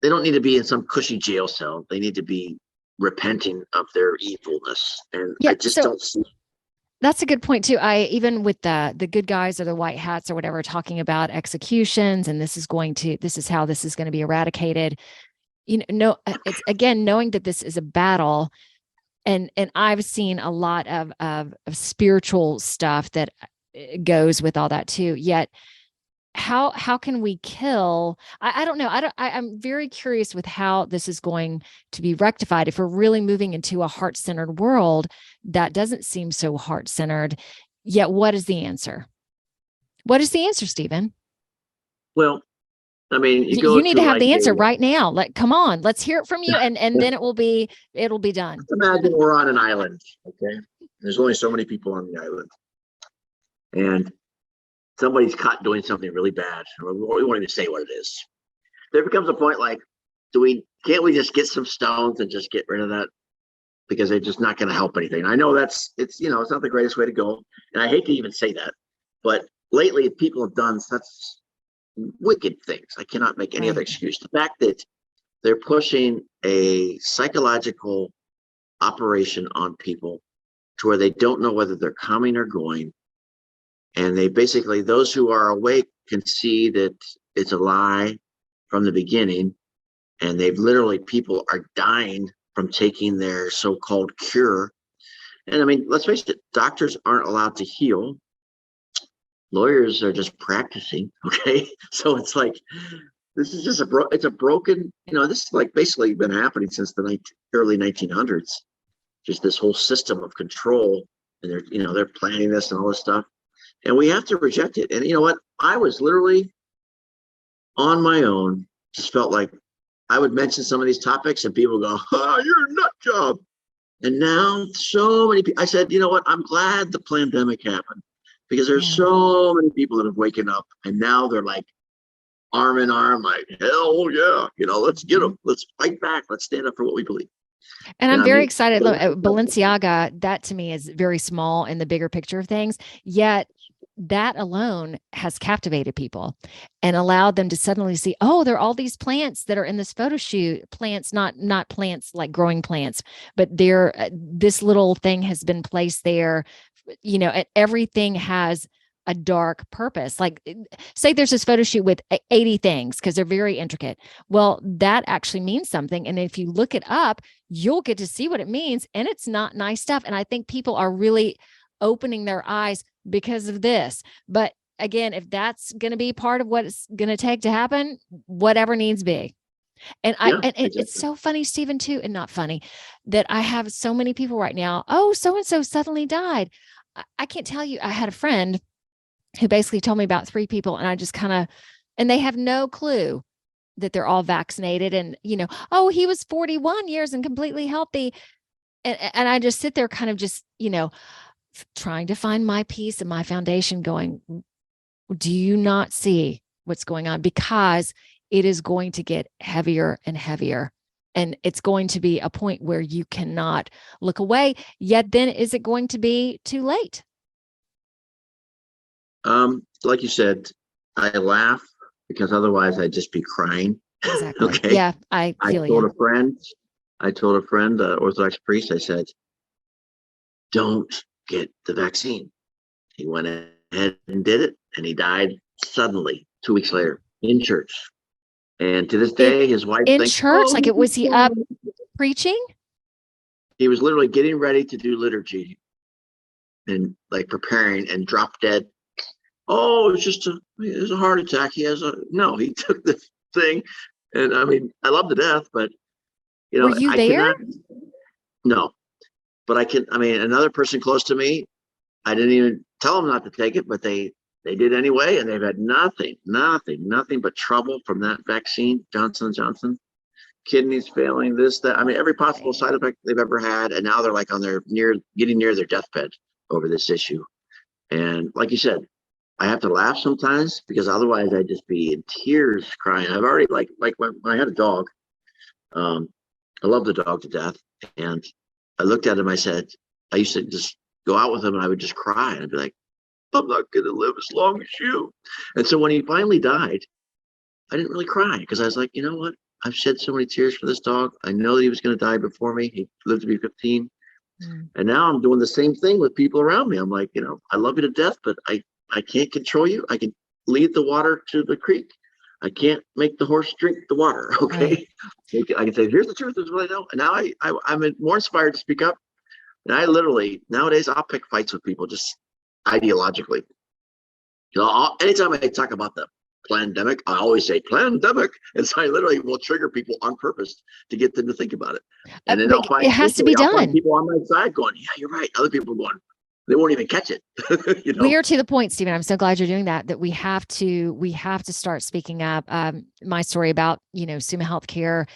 they don't need to be in some cushy jail cell. They need to be repenting of their evilness. And Yeah. I just So don't see. that's a good point too. I even with the good guys or the white hats or whatever talking about executions and this is how this is going to be eradicated. No, it's again knowing that this is a battle, and I've seen a lot of spiritual stuff that goes with all that too. Yet how can we kill? I don't know. I'm very curious with how this is going to be rectified if we're really moving into a heart-centered world that doesn't seem so heart-centered. Yet what is the answer? What is the answer, Stephen? Well, I mean, you go You need to to have like the answer a, right now. Like, come on, let's hear it from you, and then it'll be done. imagine we're on an island, okay? There's only so many people on the island. And somebody's caught doing something really bad. We won't even say what it is. There becomes a point like, can't we just get some stones and just get rid of that? Because they're just not going to help anything. I know it's not the greatest way to go. And I hate to even say that, but lately people have done such wicked things. I cannot make any other Right. excuse. The fact that they're pushing a psychological operation on people to where they don't know whether they're coming or going. And they basically, those who are awake can see that it's a lie from the beginning. And people are dying from taking their so-called cure. And I mean, let's face it, doctors aren't allowed to heal. Lawyers are just practicing. Okay. So it's like, this is just it's a broken, this is like basically been happening since the early 1900s. Just this whole system of control. And they're planning this and all this stuff. And we have to reject it. And you know what? I was literally on my own, just felt like I would mention some of these topics and people go, oh, you're a nut job. And now so many people, I said, you know what? I'm glad the pandemic happened because there's Yeah. so many people that have waken up and now they're like arm in arm, like, hell yeah, let's get them. Let's fight back. Let's stand up for what we believe. And And I'm I very mean, excited. Look, Balenciaga, that to me is very small in the bigger picture of things. Yet that alone has captivated people and allowed them to suddenly see, oh, there are all these plants that are in this photo shoot. Plants, not plants like growing plants, but they're this little thing has been placed there. And everything has a dark purpose. Like, say there's this photo shoot with 80 things because they're very intricate. Well, that actually means something. And if you look it up, you'll get to see what it means. And it's not nice stuff. And I think people are really opening their eyes because of this. But again, if that's going to be part of what it's going to take to happen, whatever needs be. And exactly. it's so funny, Stephen, too, and not funny that I have so many people right now. Oh, so and so suddenly died. I can't tell you. I had a friend who basically told me about 3 people, and I just and they have no clue that they're all vaccinated, and oh, he was 41 years and completely healthy, and I just sit there, kind of just trying to find my peace and my foundation, going, do you not see what's going on? Because it is going to get heavier and heavier. And it's going to be a point where you cannot look away. Yet then, is it going to be too late? Like you said, I laugh because otherwise I'd just be crying. Exactly. Okay. Yeah, I feel you. I told a friend, Orthodox priest, I said, don't get the vaccine. He went ahead and did it, and he died suddenly 2 weeks later in church. And to this day, his wife In thinks, church, oh, like was he up preaching? he was literally getting ready to do liturgy and like preparing and drop dead. Oh, it was a heart attack. No, he took the thing. And I mean, I love to death, but Were you I there? cannot, no, but I mean, another person close to me, I didn't even tell them not to take it, but they did anyway. And they've had nothing but trouble from that vaccine, Johnson & Johnson, kidneys failing, this, that. I mean, every possible side effect they've ever had. And now they're like getting near their deathbed over this issue. And like you said, I have to laugh sometimes because otherwise I'd just be in tears crying. I've already like when I had a dog, I love the dog to death. And I looked at him, I said, I used to just go out with him and I would just cry and I'd be like, I'm not going to live as long as you. And so when he finally died, I didn't really cry because I was like, you know what? I've shed so many tears for this dog. I know that he was going to die before me. He lived to be 15. And now I'm doing the same thing with people around me. I'm like, I love you to death, but I can't control you. I can lead the water to the creek. I can't make the horse drink the water. Okay. Right. I can say, here's the truth. This is what I know. And now I'm more inspired to speak up. And I literally, nowadays, I'll pick fights with people just ideologically. Anytime I talk about the pandemic, I always say pandemic. And so I literally will trigger people on purpose to get them to think about it. And then It has to be I'll find done. people on my side going, yeah, you're right. Other people are going, they won't even catch it. We are to the point, Stephen. I'm so glad you're doing that we have to start speaking up. My story about, Suma Healthcare,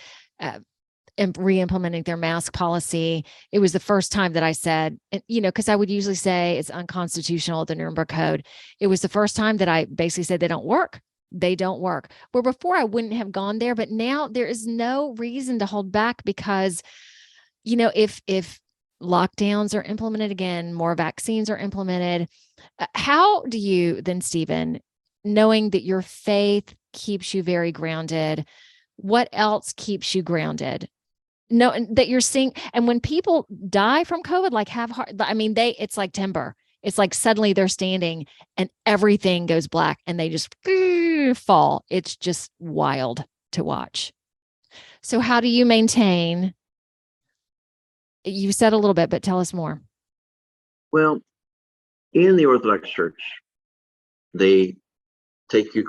and re-implementing their mask policy. It was the first time that I said, because I would usually say it's unconstitutional, the Nuremberg Code. It was the first time that I basically said they don't work. They don't work. Where before I wouldn't have gone there, but now there is no reason to hold back because, if lockdowns are implemented again, more vaccines are implemented, how do you then, Stephen, knowing that your faith keeps you very grounded, what else keeps you grounded? No, that you're seeing, and when people die from COVID, like have heart, I mean, it's like timber. It's like suddenly they're standing and everything goes black and they just fall. It's just wild to watch. So how do you maintain? You said a little bit, but tell us more. Well, in the Orthodox Church, they take you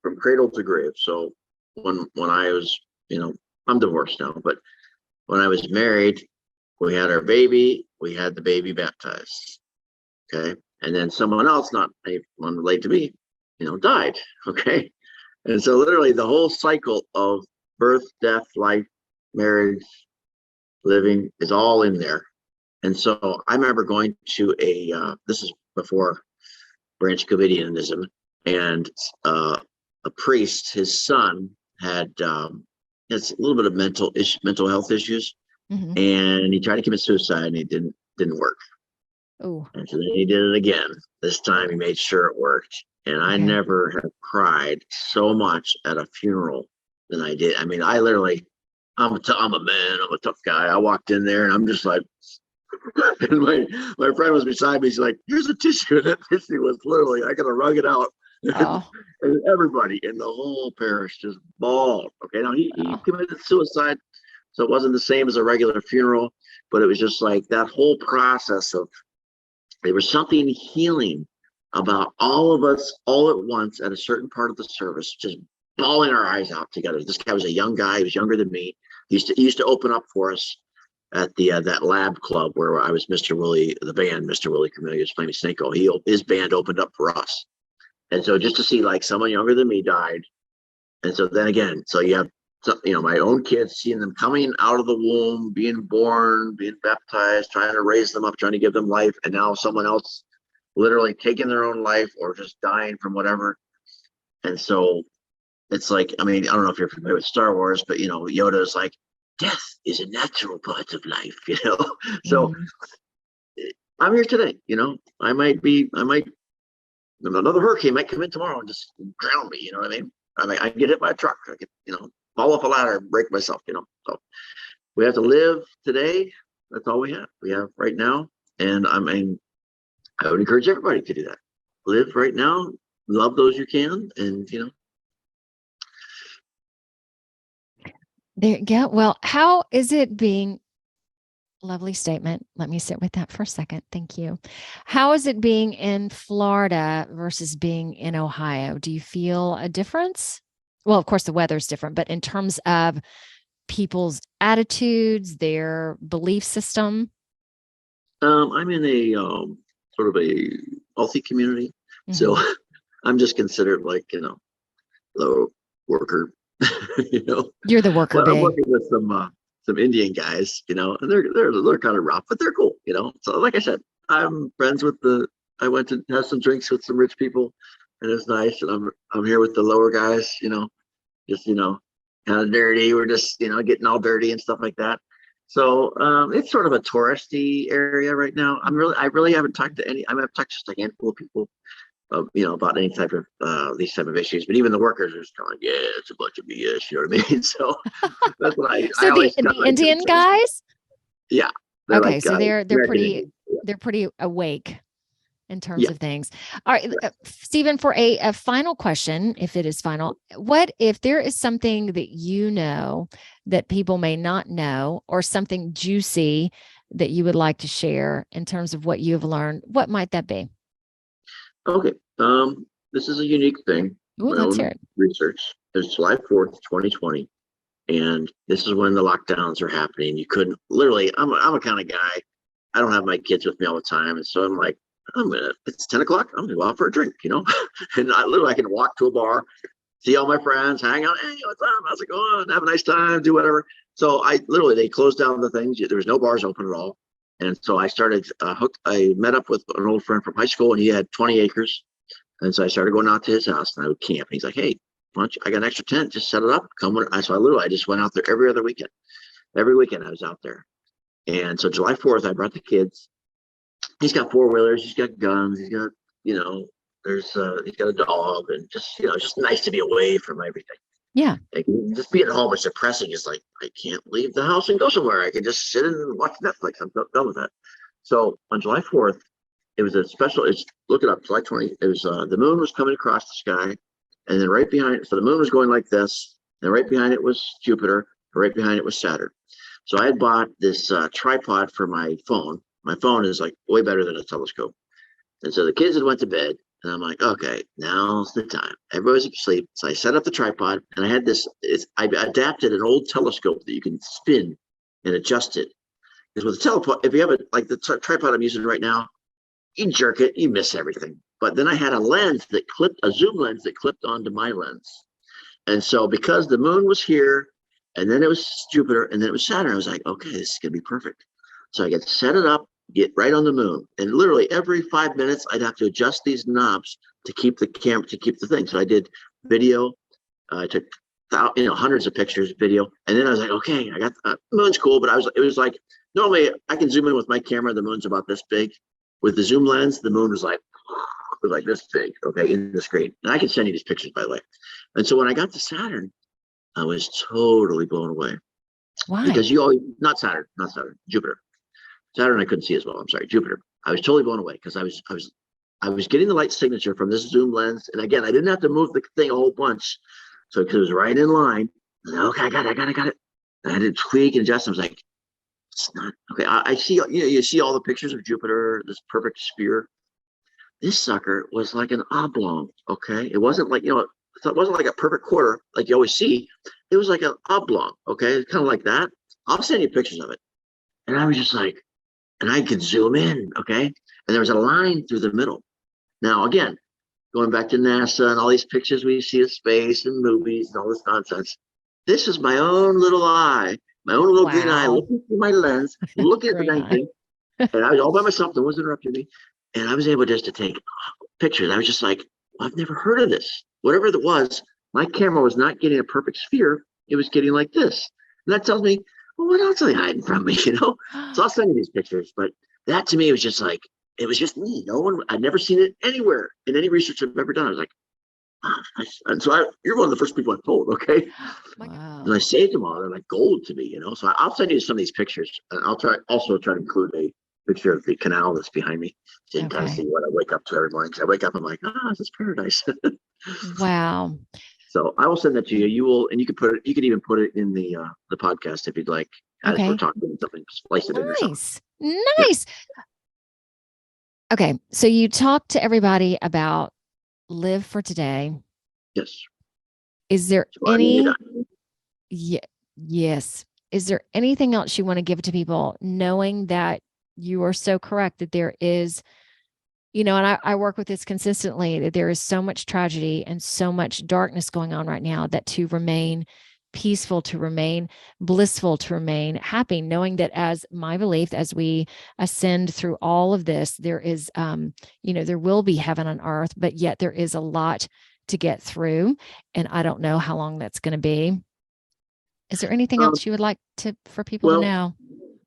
from cradle to grave. So when I was, I'm divorced now, but when I was married, we had our baby, we had the baby baptized. Okay. And then someone else, not anyone related to me, died. Okay. And so literally the whole cycle of birth, death, life, marriage, living is all in there. And so I remember going to this is before Branch Covidianism, and a priest, his son had it's a little bit of mental health issues, and he tried to commit suicide, and it didn't work. Oh, and so then he did it again. This time he made sure it worked, and I never have cried so much at a funeral than I did. I mean, I literally, I'm a man, I'm a tough guy. I walked in there, and I'm just like, and my friend was beside me. He's like, "Here's a tissue," and that tissue was literally, I gotta wrung it out. And everybody in the whole parish just bawled. Okay, now he committed suicide, so it wasn't the same as a regular funeral, but it was just like that whole process of, there was something healing about all of us all at once at a certain part of the service, just bawling our eyes out together. This guy was a young guy; he was younger than me. He used to open up for us at the that lab club where I was Mr. Willie, the band, Mr. Willie Cornelius Flaming Snakeo. His band opened up for us. And so just to see like someone younger than me died. And so then again, so you have, my own kids, seeing them coming out of the womb, being born, being baptized, trying to raise them up, trying to give them life. And now someone else literally taking their own life or just dying from whatever. And so it's like, I mean, I don't know if you're familiar with Star Wars, but Yoda is like, death is a natural part of life, So I'm here today, another hurricane might come in tomorrow and just drown me, you know what I mean? I get hit by a truck, I get, fall off a ladder, break myself, So we have to live today. That's all we have. We have right now. And I would encourage everybody to do that. Live right now, love those you can, and There you go. Well, how is it being, lovely statement. Let me sit with that for a second. Thank you. How is it being in Florida versus being in Ohio? Do you feel a difference? Well, of course, the weather's different, but in terms of people's attitudes, their belief system. I'm in a sort of a wealthy community, so Mhm. I'm just considered like low worker, you know. You're the worker But I'm bee. working with some Indian guys, and they're kind of rough, but they're cool. So like I said, I'm friends with the. I went to have some drinks with some rich people, and it's nice. And I'm here with the lower guys, just kind of dirty. We're just getting all dirty and stuff like that. So it's sort of a touristy area right now. I really haven't talked to any. I've talked to just a handful of people, about any type of these type of issues. But even the workers are just kind of like, yeah, it's a bunch of BS. You know what I mean? So that's what I So the always cut the right to the Indian chase. guys? Yeah, they're Okay, like so they're American pretty Indian. they're pretty awake in terms Yeah. of things. All right, Stephen, for a final question, if it is final, what if there is something that that people may not know, or something juicy that you would like to share in terms of what you've learned? What might that be? Okay. This is a unique thing. Oh, My let's hear own it. research. It's July 4th, 2020. And this is when the lockdowns are happening. You couldn't literally. I'm a kind of guy. I don't have my kids with me all the time, and so I'm like, It's 10 o'clock. I'm gonna go out for a drink. And I can walk to a bar, see all my friends, hang out. Hey, what's up? How's it going? Have a nice time. Do whatever. So they closed down the things. There was no bars open at all, and so I started I met up with an old friend from high school, and he had 20 acres, and so I started going out to his house, and I would camp. And he's like, hey. Why don't you, I got an extra tent, just set it up. Come with it. So I just went out there every other weekend. Every weekend I was out there. And so July 4th, I brought the kids. He's got four-wheelers, he's got guns, he's got, you know, he's got a dog, and it's just nice to be away from everything. Yeah. Like, just being at home is depressing. It's like I can't leave the house and go somewhere. I can just sit and watch Netflix. I'm done with that. So on July 4th, it was a special. Look it up. July 20th. It was the moon was coming across the sky, and then right behind it. So the moon was going like this, and right behind it was Jupiter. Right behind it was Saturn. So I had bought this tripod for my phone. My phone is like way better than a telescope. And so the kids had went to bed, and I'm like, okay, now's the time. Everybody's asleep. So I set up the tripod, and I had I adapted an old telescope that you can spin and adjust it. Because with a telepod, if you have like the tripod I'm using right now, you jerk it, you miss everything. But then I had a zoom lens that clipped onto my lens. And so because the moon was here, and then it was Jupiter, and then it was Saturn, I was like, okay, this is gonna be perfect. So I could set it up, get right on the moon, and literally every 5 minutes I'd have to adjust these knobs to keep the thing. So I did video. I took hundreds of pictures, video, and then I was like, okay, I got the moon's cool, but it was like normally I can zoom in with my camera. The moon's about this big. With the zoom lens, the moon was like this big, okay, in the screen. And I can send you these pictures, by the way. And so when I got to Saturn, I was totally blown away Why? because not Saturn, Jupiter. Saturn I couldn't see as well. I'm sorry, Jupiter. I was totally blown away because I was getting the light signature from this zoom lens, and again, I didn't have to move the thing a whole bunch, so because it was right in line. Okay, I got it. And I had to tweak and adjust. I was like, it's not okay. I see. You see all the pictures of Jupiter, this perfect sphere. This sucker was like an oblong. Okay, it wasn't like it wasn't like a perfect quarter like you always see. It was like an oblong. Okay, it's kind of like that. I'll send you pictures of it. And I was just like, and I could zoom in. Okay, and there was a line through the middle. Now again, going back to NASA and all these pictures we see of space and movies and all this nonsense. This is my own little eye, my own little green eye, Wow. looking through my lens, looking at the Green dang eye. thing. And I was all by myself. No one's interrupting me. And I was able just to take pictures. I was just like, well, I've never heard of this. Whatever it was, my camera was not getting a perfect sphere. It was getting like this. And that tells me, well, what else are they hiding from me? So I'll send you these pictures. But that to me was just like, it was just me. I'd never seen it anywhere in any research I've ever done. I was like, and so you're one of the first people I told, okay? And I Wow. saved them all. They're like gold to me. So I'll send you some of these pictures. And I'll try to include a picture of the canal that's behind me. So you can kind of Okay. see what I wake up to every morning. Because I wake up, I'm like, this is paradise. Wow. So I will send that to you. You will, and you could even put it in the podcast if you'd like, as we're Okay. talking about something, splice it in or something. Nice. Okay. So you talk to everybody about live for today. Yes. Is there So any, yes. Is there anything else you want to give to people, knowing that you are so correct that there is, and I work with this consistently, that there is so much tragedy and so much darkness going on right now, that to remain peaceful, to remain blissful, to remain happy, knowing that, as my belief, as we ascend through all of this, there is, there will be heaven on earth, but yet there is a lot to get through. And I don't know how long that's going to be. Is there anything else you would like for people to know?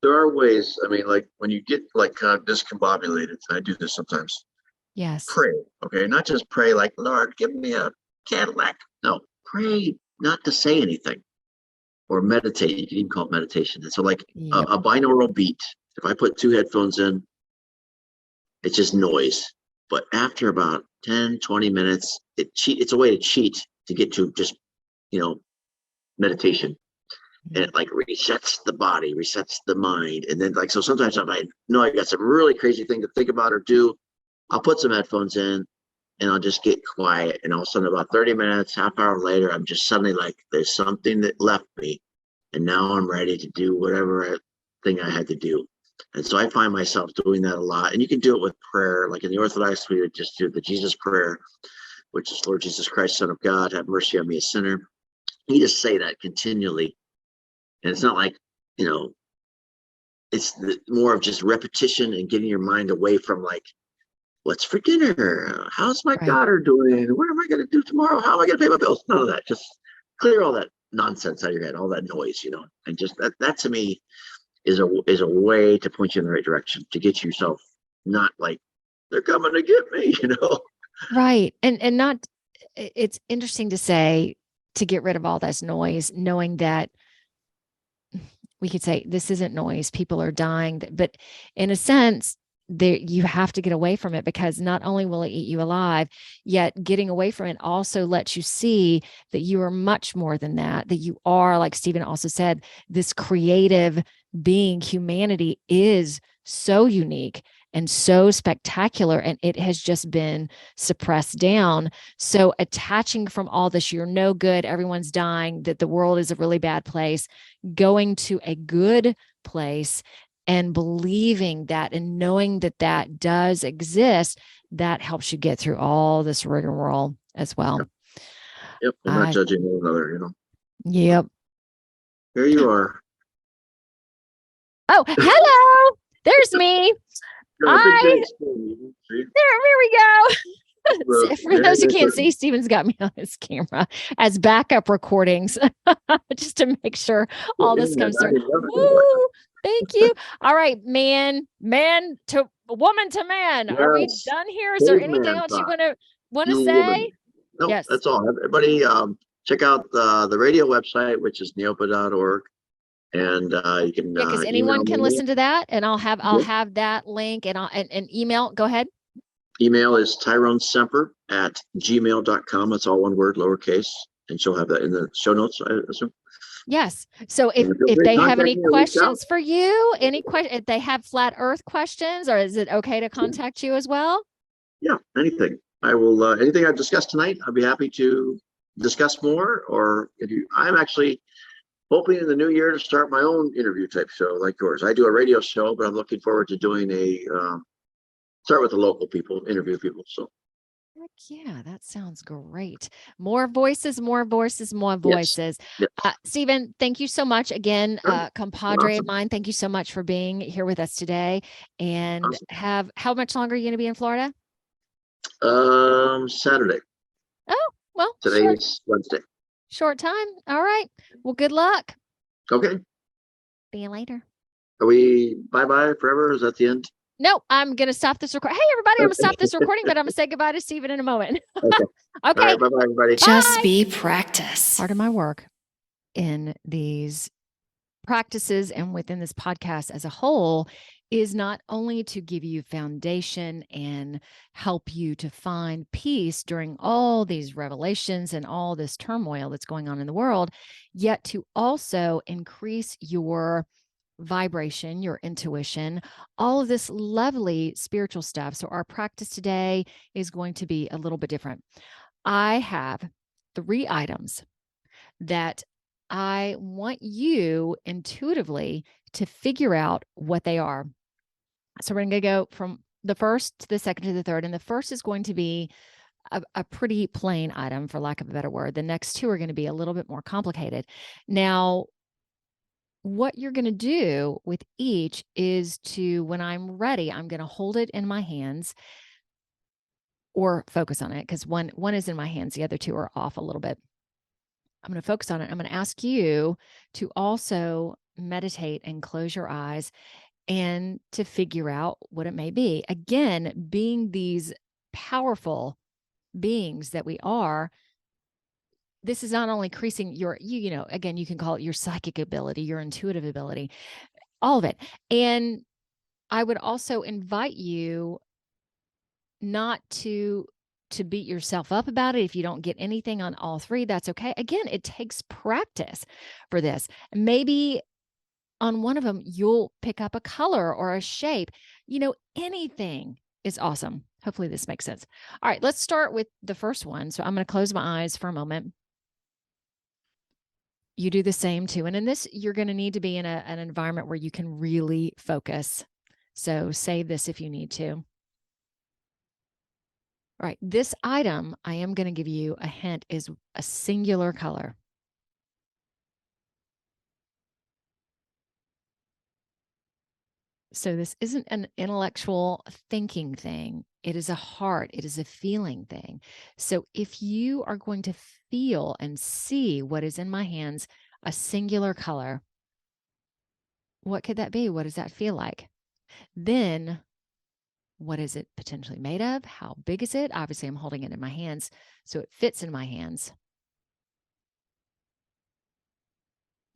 There are ways. I mean, like when you get like kind of discombobulated, I do this sometimes. Yes. Pray, okay? Not just pray like, Lord, give me a Cadillac. No, pray not to say anything, or meditate. You can even call it meditation. And so like a binaural beat. If I put 2 headphones in, it's just noise. But after about 10, 20 minutes, it's a way to cheat to get to just, meditation. And it like resets the body, resets the mind. And then so sometimes if I know I got some really crazy thing to think about or do, I'll put some headphones in and I'll just get quiet. And all of a sudden, about 30 minutes, half hour later, I'm just suddenly like, there's something that left me. And now I'm ready to do whatever thing I had to do. And so I find myself doing that a lot. And you can do it with prayer. Like in the Orthodox, we would just do the Jesus prayer, which is, Lord Jesus Christ, Son of God, have mercy on me, a sinner. You just say that continually. And it's not like, it's more of just repetition and getting your mind away from like, what's for dinner? How's my daughter doing? What am I going to do tomorrow? How am I going to pay my bills? None of that. Just clear all that nonsense out of your head, all that noise, and just that to me is a way to point you in the right direction, to get yourself not like they're coming to get me, Right. And not, it's interesting to say, to get rid of all this noise, knowing that we could say this isn't noise, people are dying, but in a sense, you have to get away from it, because not only will it eat you alive, yet getting away from it also lets you see that you are much more than that you are, like Stephen also said, this creative being. Humanity is so unique and so spectacular, and it has just been suppressed down. So attaching from all this, you're no good, everyone's dying, that the world is a really bad place, going to a good place and believing that and knowing that that does exist, that helps you get through all this rigmarole as well. Yep. I'm not judging one another, Yep. Here you are. Oh, hello. There's me. There we go. For those who can't see, Stephen's got me on his camera as backup recordings, just to make sure all this comes through. Woo, thank you. All right, man to woman to man. Yes. Are we done here? Is there anything else you want to say? No, yes. That's all. Everybody, check out the radio website, which is neopa.org. And you can because anyone can listen to that, and I'll have that link and email. Go ahead. Email is Tyrone Semper at gmail.com. It's all one word, lowercase, and she'll have that in the show notes, I assume. Yes. So if they have any questions for you, if they have flat earth questions, or is it okay to contact you as well? Yeah, anything. I will, anything I've discussed tonight, I'll be happy to discuss more. Or I'm actually hoping in the new year to start my own interview type show like yours. I do a radio show, but I'm looking forward to doing start with the local people, interview people. So. Heck yeah, that sounds great. More voices, more voices, more voices. Yes. Yes. Stephen, thank you so much again. Compadre of mine, thank you so much for being here with us today. And how much longer are you going to be in Florida? Saturday. Oh, well. Today's Wednesday. Short time. All right. Well, good luck. Okay. See you later. Are we bye-bye forever? Is that the end? No, I'm going to stop this recording. Hey, everybody, I'm going to stop this recording, but I'm going to say goodbye to Stephen in a moment. Okay. All right, bye-bye, everybody. Just be practice. Part of my work in these practices and within this podcast as a whole is not only to give you foundation and help you to find peace during all these revelations and all this turmoil that's going on in the world, yet to also increase your vibration, your intuition, all of this lovely spiritual stuff. So our practice today is going to be a little bit different. I have 3 items that I want you intuitively to figure out what they are. So we're going to go from the first to the second to the third. And the first is going to be a pretty plain item, for lack of a better word. The next 2 are going to be a little bit more complicated. Now, what you're going to do with each is to, when I'm ready, I'm going to hold it in my hands or focus on it, because one is in my hands. The other 2 are off a little bit. I'm going to focus on it. I'm going to ask you to also meditate and close your eyes and to figure out what it may be. Again, being these powerful beings that we are, this is not only increasing your, again, you can call it your psychic ability, your intuitive ability, all of it. And I would also invite you not to beat yourself up about it. If you don't get anything on all 3, that's okay. Again, it takes practice for this. Maybe on one of them, you'll pick up a color or a shape. Anything is awesome. Hopefully this makes sense. All right, let's start with the first one. So I'm going to close my eyes for a moment. You do the same too. And in this, you're going to need to be in an environment where you can really focus. So save this if you need to. All right, this item, I am going to give you a hint, is a singular color. So this isn't an intellectual thinking thing. It is a heart. It is a feeling thing. So if you are going to feel and see what is in my hands, a singular color, what could that be? What does that feel like? Then what is it potentially made of? How big is it? Obviously, I'm holding it in my hands, so it fits in my hands.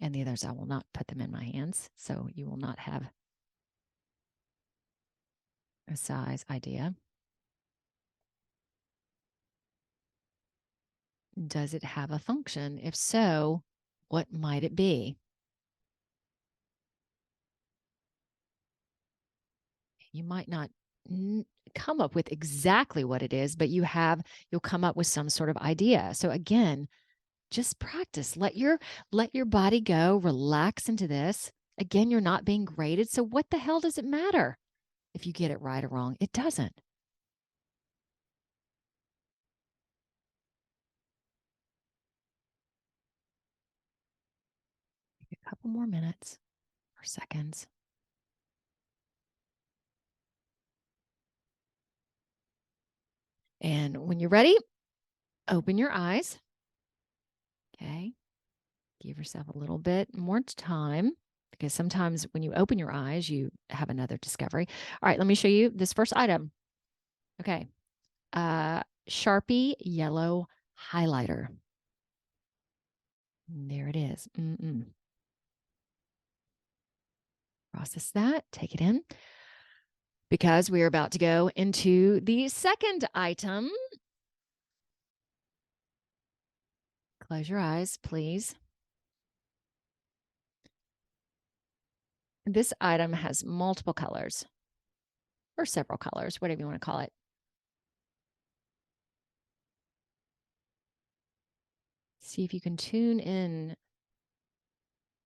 And the others, I will not put them in my hands, so you will not have a size idea. Does it have a function? If so, what might it be? You might not come up with exactly what it is, but you'll come up with some sort of idea. So again, just practice. Let your body go, relax into this. Again, you're not being graded. So what the hell does it matter if you get it right or wrong? It doesn't. A couple more minutes or seconds. And when you're ready, open your eyes. Okay. Give yourself a little bit more time, because sometimes when you open your eyes, you have another discovery. All right, let me show you this first item. Okay. Sharpie yellow highlighter. There it is. Process that, take it in, because we are about to go into the second item. Close your eyes, please. This item has multiple colors, or several colors, whatever you want to call it. See if you can tune in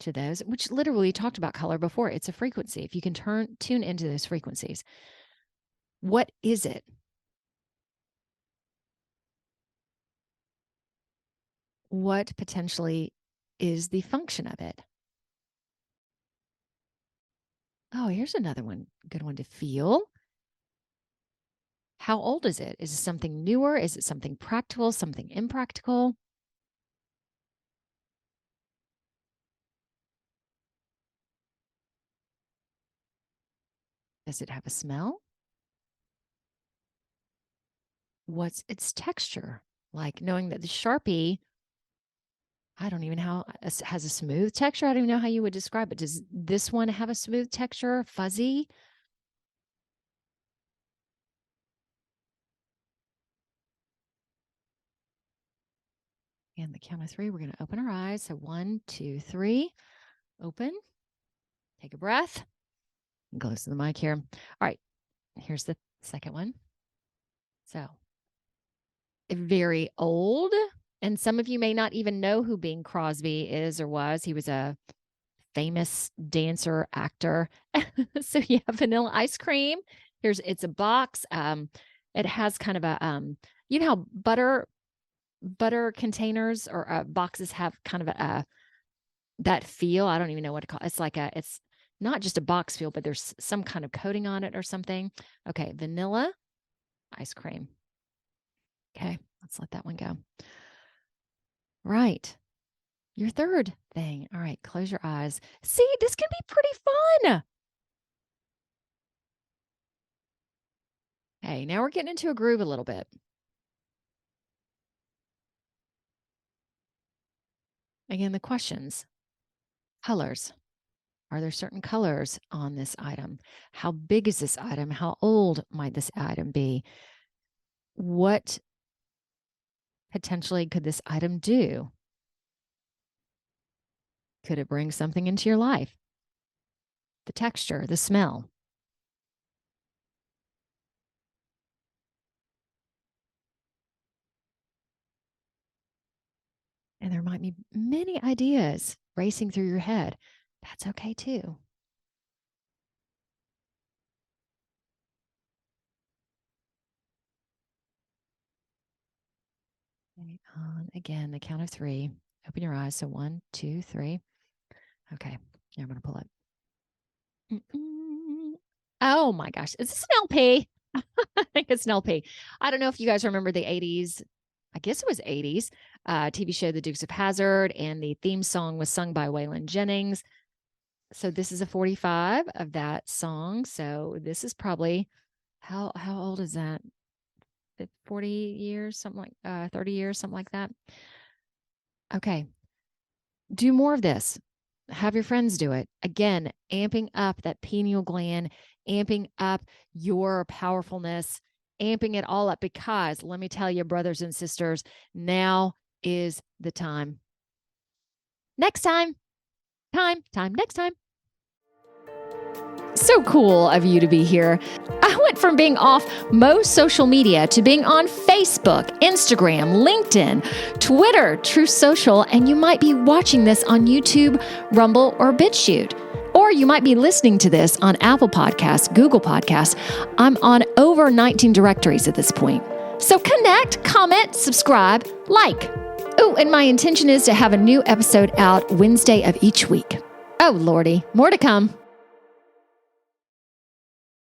to those, which literally talked about color before. It's a frequency. If you can tune into those frequencies, what is it? What potentially is the function of it? Oh, here's another one, good one to feel. How old is it? Is it something newer? Is it something practical, something impractical? Does it have a smell? What's its texture like? Knowing that the Sharpie I don't even know how it has a smooth texture. I don't even know how you would describe it. Does this one have a smooth texture? Fuzzy? And the count of 3, we're going to open our eyes. So 1, 2, 3, open. Take a breath. And close to the mic here. All right, here's the second one. So very old. And some of you may not even know who Bing Crosby is or was. He was a famous dancer, actor. So you have vanilla ice cream. It's a box. It has kind of a, you know how butter containers or boxes have kind of that feel. I don't even know what to call it. It's not just a box feel, but there's some kind of coating on it or something. Okay, vanilla ice cream. Okay, let's let that one go. Right. Your third thing. All right, close your eyes. See, this can be pretty fun. Okay, now we're getting into a groove a little bit. Again, the questions. Colors. Are there certain colors on this item? How big is this item? How old might this item be? What potentially could this item do? Could it bring something into your life? The texture, the smell. And there might be many ideas racing through your head. That's okay too. Again, the count of 3. Open your eyes. So 1, 2, 3. Okay, now I'm going to pull it. Oh my gosh. Is this an LP? I think it's an LP. I don't know if you guys remember the 80s. I guess it was 80s TV show, The Dukes of Hazzard, and the theme song was sung by Waylon Jennings. So this is a 45 of that song. So this is probably, how old is that? 40 years, something like 30 years, something like that. Okay. Do more of this. Have your friends do it. Again, amping up that pineal gland, amping up your powerfulness, amping it all up, because let me tell you, brothers and sisters, now is the time. Next time. Next time. So cool of you to be here. I went from being off most social media to being on Facebook, Instagram, LinkedIn, Twitter, True Social, and you might be watching this on YouTube, Rumble, or BitChute. Or you might be listening to this on Apple Podcasts, Google Podcasts. I'm on over 19 directories at this point. So connect, comment, subscribe, like. Oh, and my intention is to have a new episode out Wednesday of each week. Oh, Lordy, more to come.